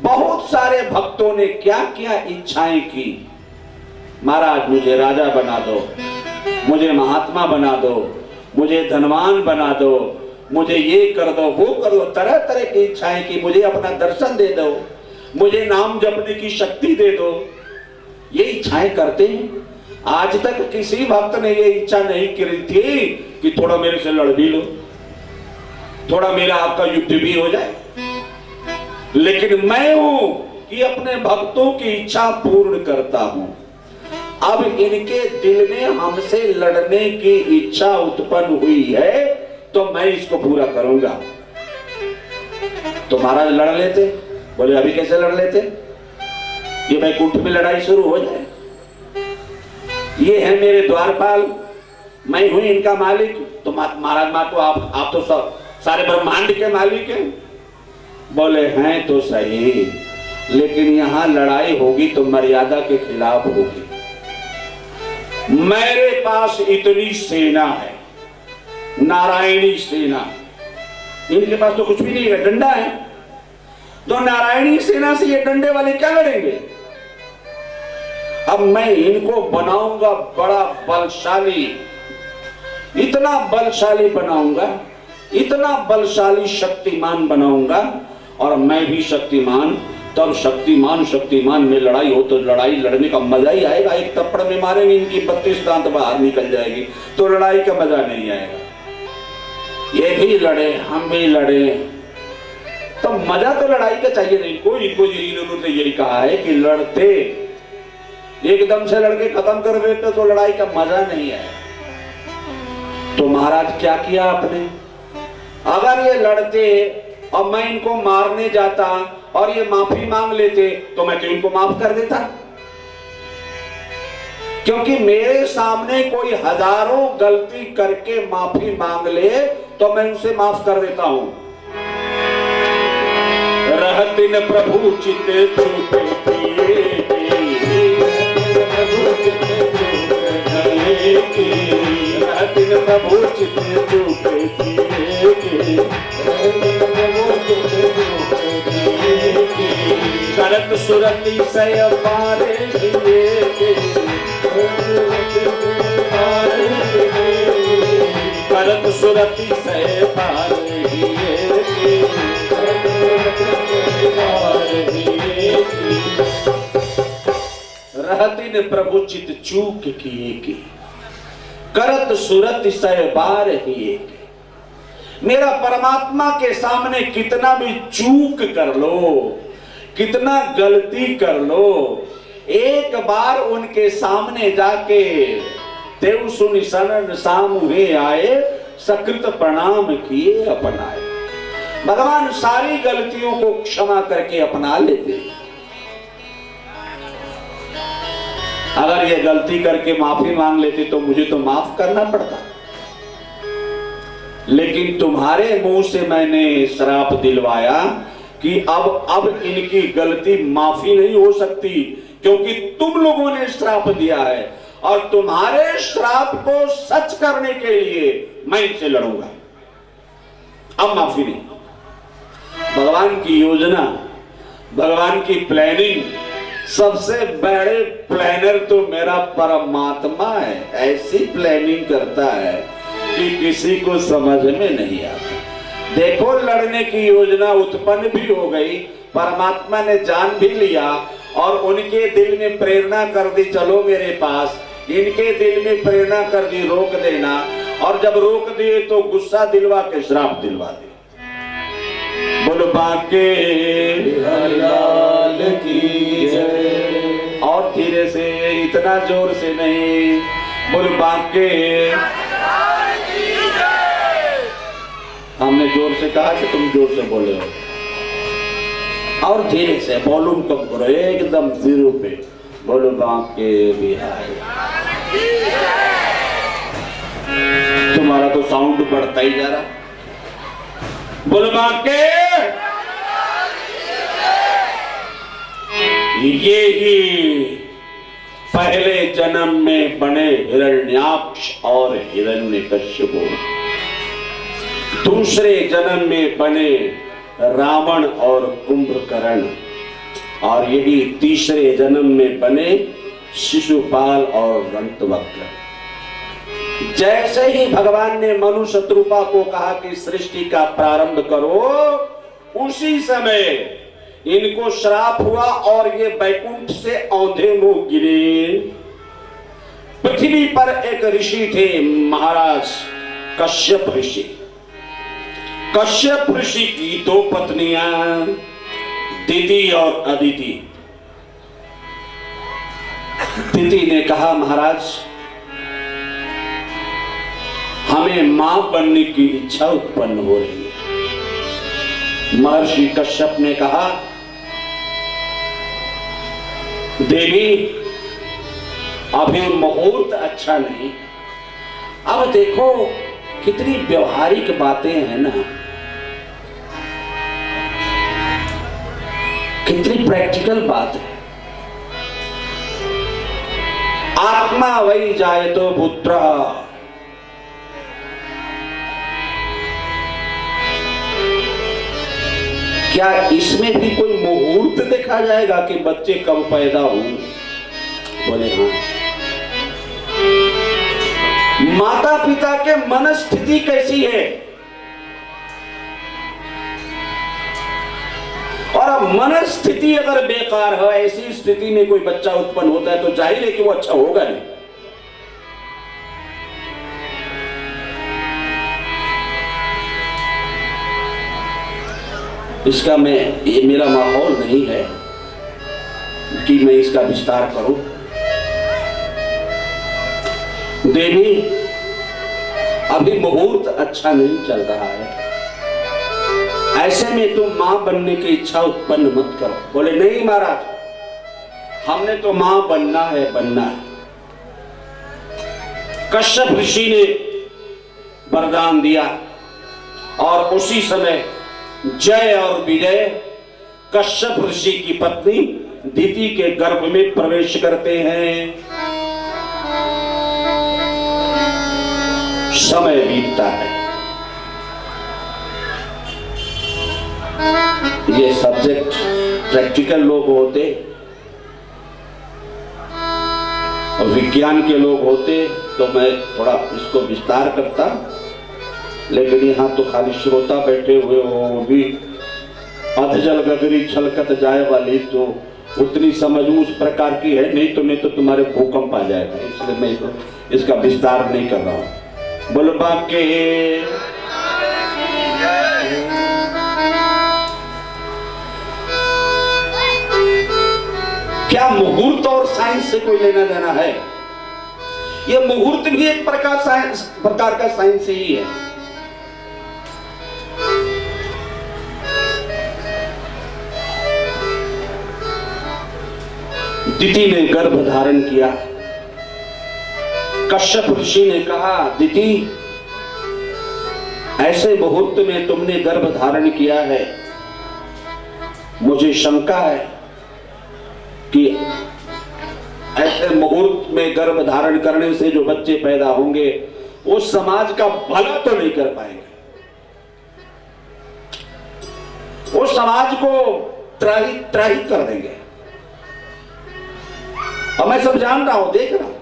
बहुत सारे भक्तों ने क्या क्या इच्छाएं की। महाराज मुझे राजा बना दो, मुझे महात्मा बना दो, मुझे धनवान बना दो, मुझे ये कर दो, वो कर दो, तरह तरह की इच्छाएं की। मुझे अपना दर्शन दे दो, मुझे नाम जपने की शक्ति दे दो। ये इच्छाएं करते हैं। आज तक किसी भक्त ने ये इच्छा नहीं करी थी कि थोड़ा मेरे से लड़ भी लो, थोड़ा मेरा आपका युद्ध भी हो जाए। लेकिन मैं हूं कि अपने भक्तों की इच्छा पूर्ण करता हूं। अब इनके दिल में हमसे लड़ने की इच्छा उत्पन्न हुई है तो मैं इसको पूरा करूंगा। तो महाराज लड़ लेते। बोले अभी कैसे लड़ लेते? ये वैकुंठ में लड़ाई शुरू हो जाए। ये है मेरे द्वारपाल, मैं हूं इनका मालिक। तो महाराज माँ को आप तो सब सारे ब्रह्मांड के मालिक हैं। बोले हैं तो सही, लेकिन यहां लड़ाई होगी तो मर्यादा के खिलाफ होगी। मेरे पास इतनी सेना है, नारायणी सेना। इनके पास तो कुछ भी नहीं है, डंडा है। तो नारायणी सेना से ये डंडे वाले क्या लड़ेंगे? अब मैं इनको बनाऊंगा बड़ा बलशाली, इतना बलशाली बनाऊंगा, इतना बलशाली शक्तिमान बनाऊंगा। और मैं भी शक्तिमान, तब शक्तिमान में लड़ाई हो तो लड़ाई लड़ने का मजा ही आएगा। एक थप्पड़ में मारेंगे, इनकी 32 दांत बाहर निकल जाएगी, तो लड़ाई का मजा नहीं आएगा। ये भी लड़े, हम भी लड़े, तो मजा तो लड़ाई का चाहिए नहीं कोई। इनको इन्होंने यही कहा है कि लड़ते एकदम से लड़के खत्म कर देते तो लड़ाई का मजा नहीं आएगा। तो महाराज क्या किया आपने? अगर ये लड़ते और मैं इनको मारने जाता और ये माफी मांग लेते तो मैं तो इनको माफ कर देता। क्योंकि मेरे सामने कोई हजारों गलती करके माफी मांग ले तो मैं उसे माफ कर देता हूं। रहतिन प्रभु चित चूके रहतिन प्रभु चित चूके करत सुरति सय पारे करत सुरति सय पारे रहतिन प्रभु चित चूक किए के करत सुरति सय बार ही। मेरा परमात्मा के सामने कितना भी चूक कर लो, कितना गलती कर लो, एक बार उनके सामने जाके देव सुनि शरण सामुहे आए, सकृत प्रणाम किए अपनाए। भगवान सारी गलतियों को क्षमा करके अपना लेते। अगर ये गलती करके माफी मांग लेते तो मुझे तो माफ करना पड़ता, लेकिन तुम्हारे मुंह से मैंने श्राप दिलवाया कि अब इनकी गलती माफी नहीं हो सकती, क्योंकि तुम लोगों ने श्राप दिया है और तुम्हारे श्राप को सच करने के लिए मैं इनसे लड़ूंगा। अब माफी नहीं। भगवान की योजना, भगवान की प्लानिंग, सबसे बड़े प्लानर तो मेरा परमात्मा है। ऐसी प्लानिंग करता है कि किसी को समझ में नहीं आता। देखो लड़ने की योजना उत्पन्न भी हो गई, परमात्मा ने जान भी लिया और उनके दिल में प्रेरणा कर दी, चलो मेरे पास। इनके दिल में प्रेरणा कर दी रोक देना, और जब रोक दिए तो गुस्सा दिलवा के श्राप दिलवा दे। बोलो बांके बिहारी लाल की जय। और धीरे से, इतना जोर से नहीं, बोलो बांके। हमने जोर से कहा कि तुम जोर से बोले हो, और धीरे से वॉल्यूम कम करो, एकदम 0 पे। बोलो बांके बिहारी। तुम्हारा तो साउंड बढ़ता ही जा रहा। बोलो बांके। ये ही पहले जन्म में बने हिरण्याक्ष और हिरण्यकश्यप, दूसरे जन्म में बने रावण और कुंभकर्ण, और यही तीसरे जन्म में बने शिशुपाल और दंतवक्र। जैसे ही भगवान ने मनु शत्रुपा को कहा कि सृष्टि का प्रारंभ करो, उसी समय इनको श्राप हुआ और ये बैकुंठ से औंधे मुंह गिरे। पृथ्वी पर एक ऋषि थे, महाराज कश्यप ऋषि। कश्यप ऋषि की 2 पत्नियां, दिति और अदिति। दिति ने कहा, महाराज हमें मां बनने की इच्छा उत्पन्न हो रही है। महर्षि कश्यप ने कहा, देवी अभी मुहूर्त अच्छा नहीं। अब देखो कितनी व्यवहारिक बातें हैं ना, कितनी प्रैक्टिकल बात है। आत्मा वही जाए तो पुत्र। क्या इसमें भी कोई मुहूर्त देखा जाएगा कि बच्चे कब पैदा हों? बोले हाँ। माता पिता के मन स्थिति कैसी है, और अब मन स्थिति अगर बेकार हो, ऐसी स्थिति में कोई बच्चा उत्पन्न होता है तो जाहिर है कि वो अच्छा होगा नहीं। इसका ये मेरा माहौल नहीं है कि मैं इसका विस्तार करूं। देवी अभी मुहूर्त अच्छा नहीं चल रहा है, ऐसे में तुम मां बनने की इच्छा उत्पन्न मत करो। बोले नहीं महाराज, हमने तो मां बनना है, बनना है। कश्यप ऋषि ने वरदान दिया, और उसी समय जय और विजय कश्यप ऋषि की पत्नी दिति के गर्भ में प्रवेश करते हैं। समय बीतता है। ये सब्जेक्ट प्रैक्टिकल लोग होते और विज्ञान के लोग होते तो मैं थोड़ा इसको विस्तार करता, लेकिन यहाँ तो खाली श्रोता बैठे हुए हो, वो भी अधजल गगरी छलकत जाए वाली, तो उतनी समझ उस प्रकार की है नहीं तो तुम्हारे भूकंप आ जाएगा, इसलिए मैं इसका विस्तार नहीं कर रहा हूं। बोलो बाके। क्या मुहूर्त और साइंस से कोई लेना देना है? यह मुहूर्त भी एक प्रकार का साइंस ही है। दिति ने गर्भ धारण किया। कश्यप ऋषि ने कहा, दिति ऐसे मुहूर्त में तुमने गर्भ धारण किया है, मुझे शंका है कि ऐसे मुहूर्त में गर्भ धारण करने से जो बच्चे पैदा होंगे वो समाज का भला तो नहीं कर पाएंगे, वो समाज को त्राही कर देंगे। और मैं सब जान रहा हूं, देख रहा हूं,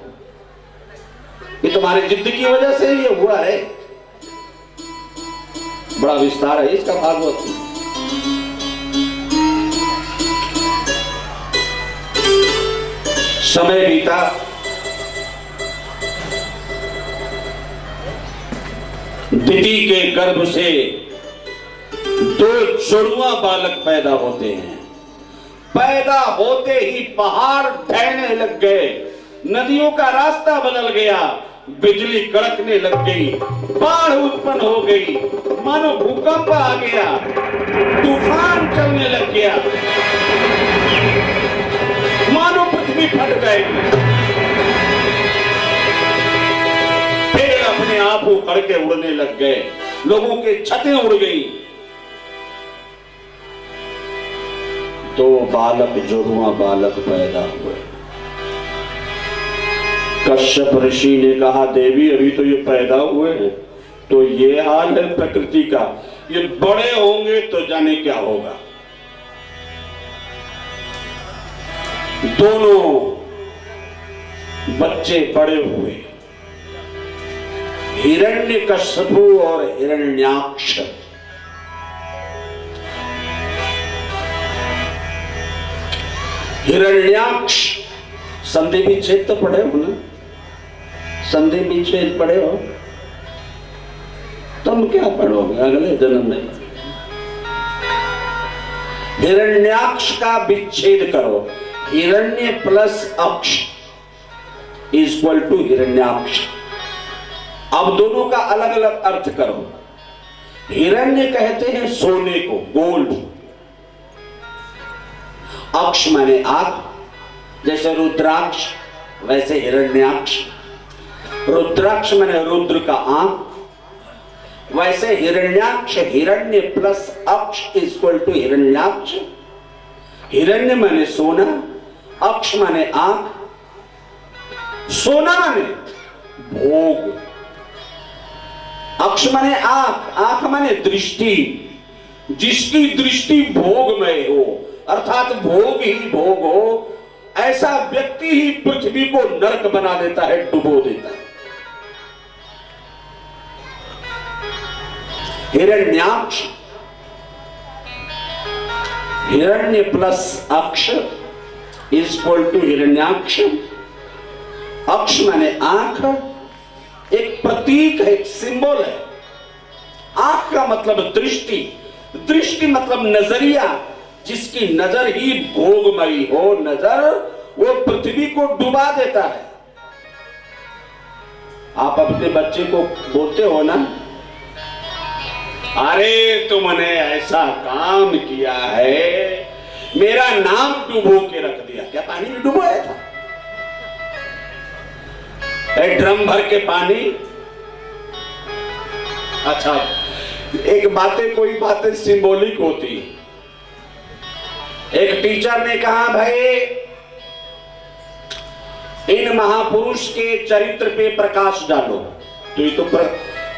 ये तुम्हारी जिद की वजह से ये हुआ है। बड़ा विस्तार है इसका भागवत में। समय बीता, दिति के गर्भ से 2 जुड़वा बालक पैदा होते हैं। पैदा होते ही पहाड़ ढहने लग गए, नदियों का रास्ता बदल गया, बिजली कड़कने लग गई, बाढ़ उत्पन्न हो गई, मानो भूकंप आ गया, तूफान चलने लग गया, मानो पृथ्वी फट जाएगी। पेड़ अपने आप उखड़ के उड़ने लग गए, लोगों के छतें उड़ गई। 2 बालक जुड़वा बालक पैदा हुए। कश्यप ऋषि ने कहा, देवी अभी तो ये पैदा हुए हैं, तो ये हाल है प्रकृति का, ये बड़े होंगे तो जाने क्या होगा। दोनों बच्चे बड़े हुए, हिरण्यकश्यपु और हिरण्याक्ष। हिरण्याक्ष संधि विच्छेद तो पढ़े हो ना, संधि विच्छेद पढ़े हो, तुम क्या पढ़ोगे अगले जन्म में। हिरण्याक्ष का विच्छेद करो, हिरण्य प्लस अक्ष इक्वल टू हिरण्याक्ष। अब दोनों का अलग अलग अर्थ करो। हिरण्य कहते हैं सोने को, गोल्ड। अक्ष माने आग, जैसे रुद्राक्ष वैसे हिरण्याक्ष। रुद्राक्ष माने रुद्र का आंख, वैसे हिरण्याक्ष हिरण्य प्लस अक्ष इक्वल टू हिरण्याक्ष। हिरण्य माने सोना, अक्ष माने आंख, सोना माने भोग, अक्ष माने आंख, आंख माने दृष्टि, जिसकी दृष्टि भोगमय हो अर्थात भोग ही भोग हो, ऐसा व्यक्ति ही पृथ्वी को नरक बना देता है, डुबो देता है। हिरण्याक्ष, हिरण्य प्लस अक्ष इक्वल टू हिरण्याक्ष। अक्ष माने आंख, एक प्रतीक है, एक सिंबल है। आंख का मतलब दृष्टि, दृष्टि मतलब नजरिया, जिसकी नजर ही भोगमयी हो नजर, वो पृथ्वी को डुबा देता है। आप अपने बच्चे को बोलते हो ना, अरे तुमने ऐसा काम किया है, मेरा नाम डुबो के रख दिया। क्या पानी में डुबोया था? एक ड्रम भर के पानी। अच्छा, एक बातें, कोई बातें सिंबॉलिक होती। एक टीचर ने कहा, भाई इन महापुरुष के चरित्र पे प्रकाश डालो। तो ये तो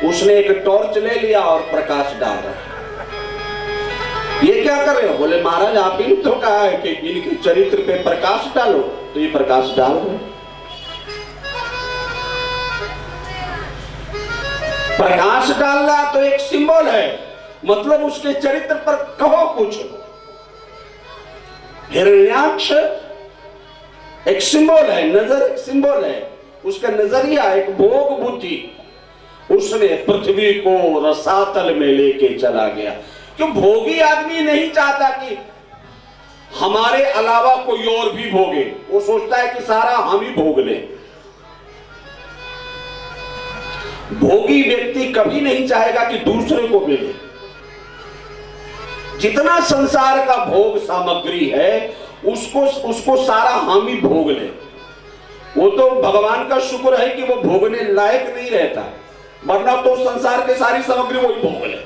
उसने एक टॉर्च ले लिया और प्रकाश डाल रहा। ये क्या कर रहे हो? बोले महाराज आप ही तो कहा है कि इनके चरित्र पे प्रकाश डालो, तो ये प्रकाश डाल रहे। प्रकाश डालना तो एक सिंबल है, मतलब उसके चरित्र पर कहो कुछ। हिरण्याक्ष एक सिंबल है, नजर एक सिंबल है, उसका नजरिया एक भोग बुद्धि, उसने पृथ्वी को रसातल में लेके चला गया। क्यों? भोगी आदमी नहीं चाहता कि हमारे अलावा कोई और भी भोगे, वो सोचता है कि सारा हम ही भोग लें। भोगी व्यक्ति कभी नहीं चाहेगा कि दूसरे को मिले। जितना संसार का भोग सामग्री है उसको सारा हम ही भोग ले। वो तो भगवान का शुक्र है कि वो भोगने लायक नहीं रहता, वरना तो संसार के सारी सामग्री वही भोग ले।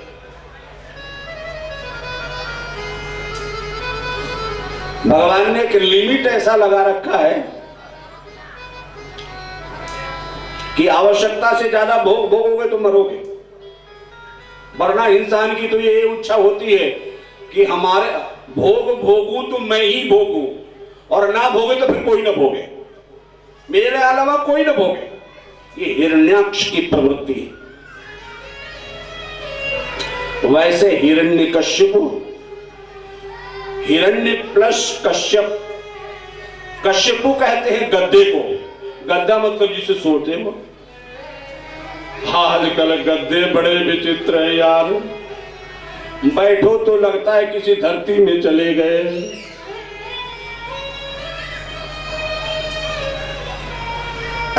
भगवान ने एक लिमिट ऐसा लगा रखा है कि आवश्यकता से ज्यादा भोग भोगोगे तो मरोगे, वरना इंसान की तो ये इच्छा होती है कि हमारे भोग भोगू तो मैं ही भोगू, और ना भोगे तो फिर कोई ना भोगे, मेरे अलावा कोई ना भोगे। ये हिरण्याक्ष की प्रवृत्ति है। वैसे हिरण्यकश्यप, हिरण्य प्लस कश्यप, कश्यपु कहते हैं गद्दे को, गद्दा मतलब जिसे सोते हो, आजकल गद्दे बड़े विचित्र हैं यार, बैठो तो लगता है किसी धरती में चले गए।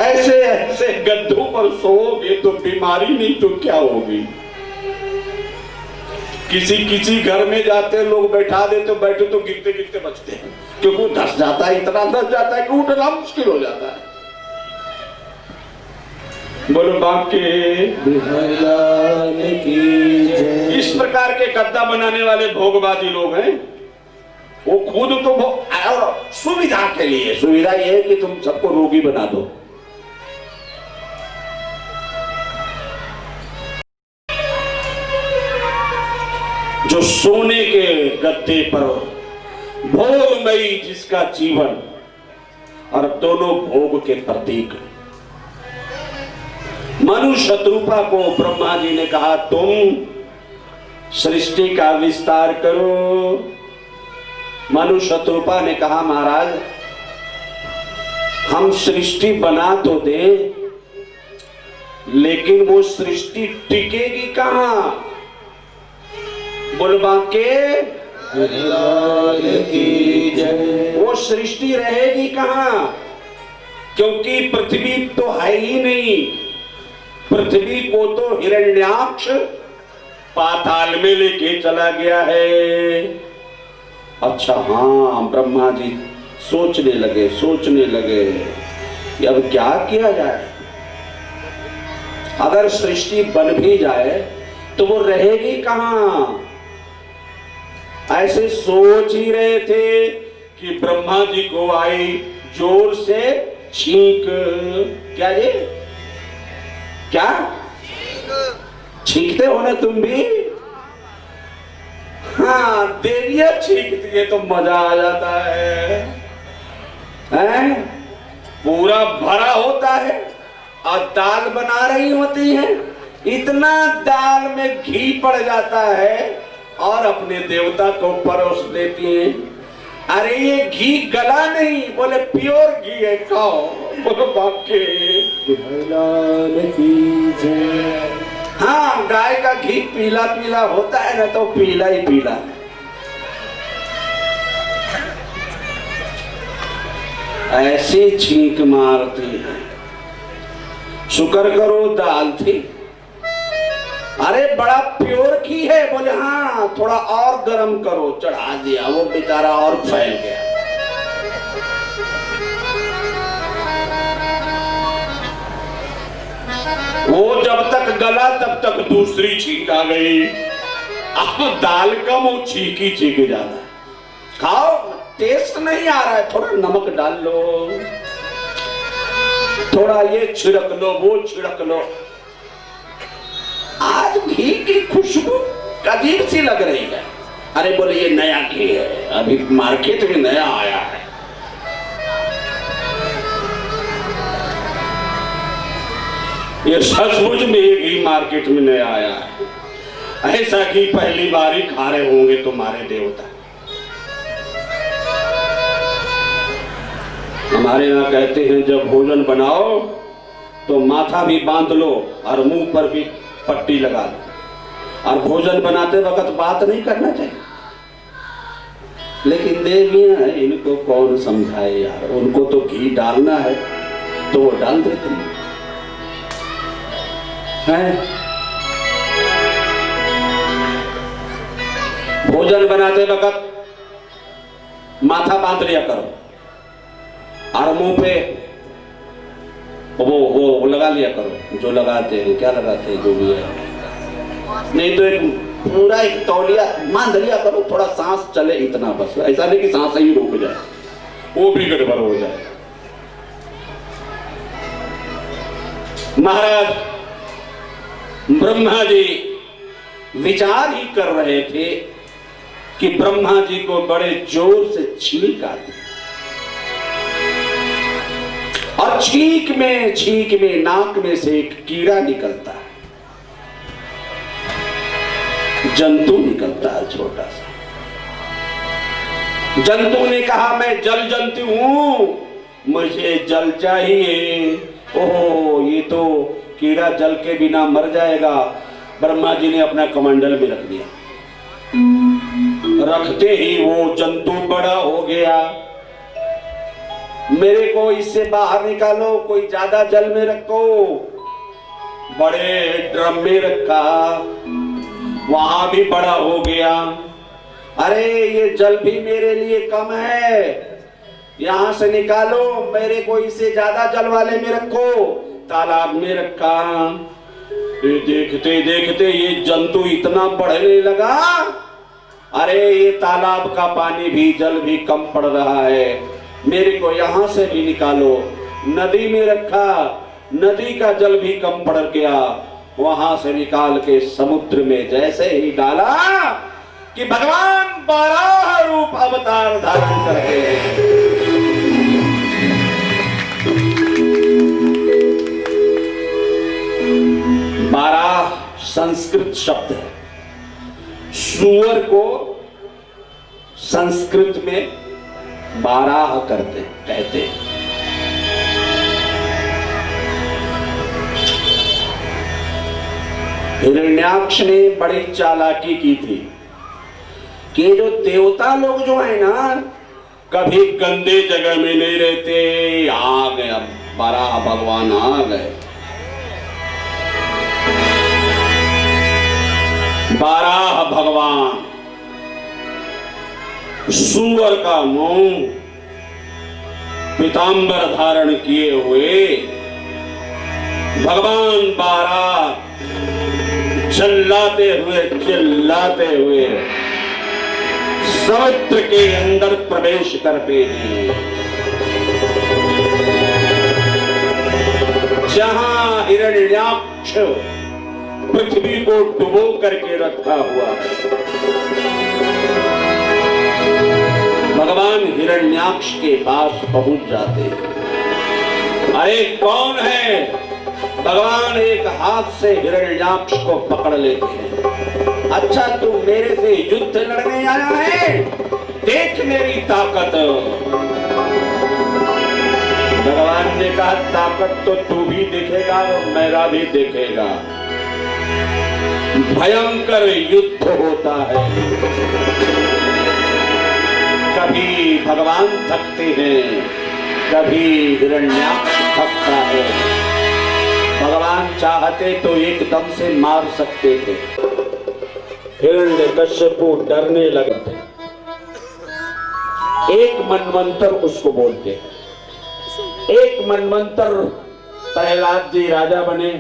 ऐसे ऐसे गद्दों पर सोओगे तो बीमारी नहीं तो क्या होगी। किसी किसी घर में जाते लोग बैठा देते, बैठो तो गिरते गिरते बचते हैं, क्योंकि धस जाता है, इतना धस जाता है कि उठना मुश्किल हो जाता है। बोलो बांके बिहारी की जय। इस प्रकार के गद्दा बनाने वाले भोगबाजी लोग हैं। वो खुद तो और सुविधा के लिए, सुविधा ये है कि तुम सबको रोगी बना दो। जो सोने के गद्दे पर भोगमयी जिसका जीवन और दोनों भोग के प्रतीक। मनु शत्रुपा को ब्रह्मा जी ने कहा तुम सृष्टि का विस्तार करो। मनु शत्रुपा ने कहा महाराज हम सृष्टि बना तो दे, लेकिन वो सृष्टि टिकेगी कहां? बोलबा के वो सृष्टि रहेगी कहां? क्योंकि पृथ्वी तो है ही नहीं। पृथ्वी को तो हिरण्याक्ष पाताल में लेके चला गया है। अच्छा हाँ, ब्रह्मा जी सोचने लगे कि अब क्या किया जाए। अगर सृष्टि बन भी जाए तो वो रहेगी कहां? ऐसे सोच ही रहे थे कि ब्रह्मा जी को आई जोर से छींक। क्या जी? क्या छींकते हो ना तुम भी? हाँ, देवियां छींकती है तो मजा आ जाता है, हैं? पूरा भरा होता है और दाल बना रही होती है, इतना दाल में घी पड़ जाता है और अपने देवता को परोस देती है। अरे ये घी गला नहीं, बोले प्योर घी है, खाओ। बोलो बाके हाँ, गाय का घी पीला पीला होता है ना, तो पीला ही पीला। ऐसी छींक मारती है। शुक्र करो दाल थी। अरे बड़ा प्योर घी है, बोले हाँ थोड़ा और गरम करो, चढ़ा दिया, वो बेचारा और फैल गया। वो जब तक गला तब तक दूसरी छींक आ गई। अब दाल कम, वो छींक ही छींक जाता है। खाओ, टेस्ट नहीं आ रहा है, थोड़ा नमक डाल लो, थोड़ा ये छिड़क लो, वो छिड़क लो। आज घी की खुशबू अजीब सी लग रही है। अरे बोले ये नया घी है, अभी मार्केट में नया आया है। ये सचमुच में ये घी मार्केट में नया आया है। ऐसा घी पहली बार ही खा रहे होंगे तुम्हारे देवता। हमारे यहाँ कहते हैं जब भोजन बनाओ तो माथा भी बांध लो और मुंह पर भी पट्टी लगा दो, और भोजन बनाते वक्त बात नहीं करना चाहिए। लेकिन देवियां हैं, इनको कौन समझाए यार। उनको तो घी डालना है तो वो डाल देती हैं। भोजन बनाते वक्त माथा बांध लिया करो और मुंह पे वो लगा लिया करो, जो लगाते हैं, क्या लगाते हैं, जो भी है। नहीं तो एक पूरा एक तौलिया बांध लिया करो, थोड़ा सांस चले, इतना बस। ऐसा नहीं कि सांस ही रुक जाए, वो भी गड़बड़ हो जाए। महाराज ब्रह्मा जी विचार ही कर रहे थे कि ब्रह्मा जी को बड़े जोर से छींक आती, और छींक में नाक में से एक कीड़ा निकलता है, जंतु निकलता है, छोटा सा। जंतु ने कहा मैं जल जंतु हूं, मुझे जल चाहिए। ओहो, ये तो कीड़ा जल के बिना मर जाएगा। ब्रह्मा जी ने अपना कमंडल में रख दिया। रखते ही वो जंतु बड़ा हो गया। मेरे को इससे बाहर निकालो, कोई ज्यादा जल में रखो। बड़े ड्रम में रखा, वहां भी बड़ा हो गया। अरे ये जल भी मेरे लिए कम है, यहां से निकालो, मेरे को इससे ज्यादा जल वाले में रखो। तालाब में रखा। देखते देखते ये जंतु इतना बढ़ने लगा। अरे ये तालाब का पानी भी, जल भी कम पड़ रहा है, मेरे को यहां से भी निकालो। नदी में रखा, नदी का जल भी कम पड़ गया। वहां से निकाल के समुद्र में जैसे ही डाला कि भगवान 12 रूप अवतार धारण करके 12 संस्कृत शब्द है। सुअर को संस्कृत में 12 कहते हैं। हिरण्याक्ष ने बड़ी चालाकी की थी कि जो देवता लोग जो है ना, कभी गंदे जगह में नहीं रहते। आ गए, अब 12 भगवान आ गए। 12 भगवान सुअर का मुंह पीतांबर धारण किए हुए भगवान 12 चिल्लाते हुए समुद्र के अंदर प्रवेश करते हैं। जहां हिरण्याक्ष पृथ्वी को डुबो करके रखा हुआ है, भगवान हिरण्याक्ष के पास पहुंच जाते हैं। अरे कौन है? भगवान एक हाथ से हिरण्याक्ष को पकड़ लेते हैं। अच्छा, तू मेरे से युद्ध लड़ने आया है? देख मेरी ताकत। भगवान ने कहा, ताकत तो तू भी देखेगा और मेरा भी देखेगा। भयंकर युद्ध होता है। कभी भगवान थकते हैं, कभी हिरण्याक्ष थकता है। भगवान चाहते तो एकदम से मार सकते थे। हिरण्यकश्यपु डरने लगे थे। एक मनवंतर उसको बोलते, एक मनवंतर प्रहलाद जी राजा बने,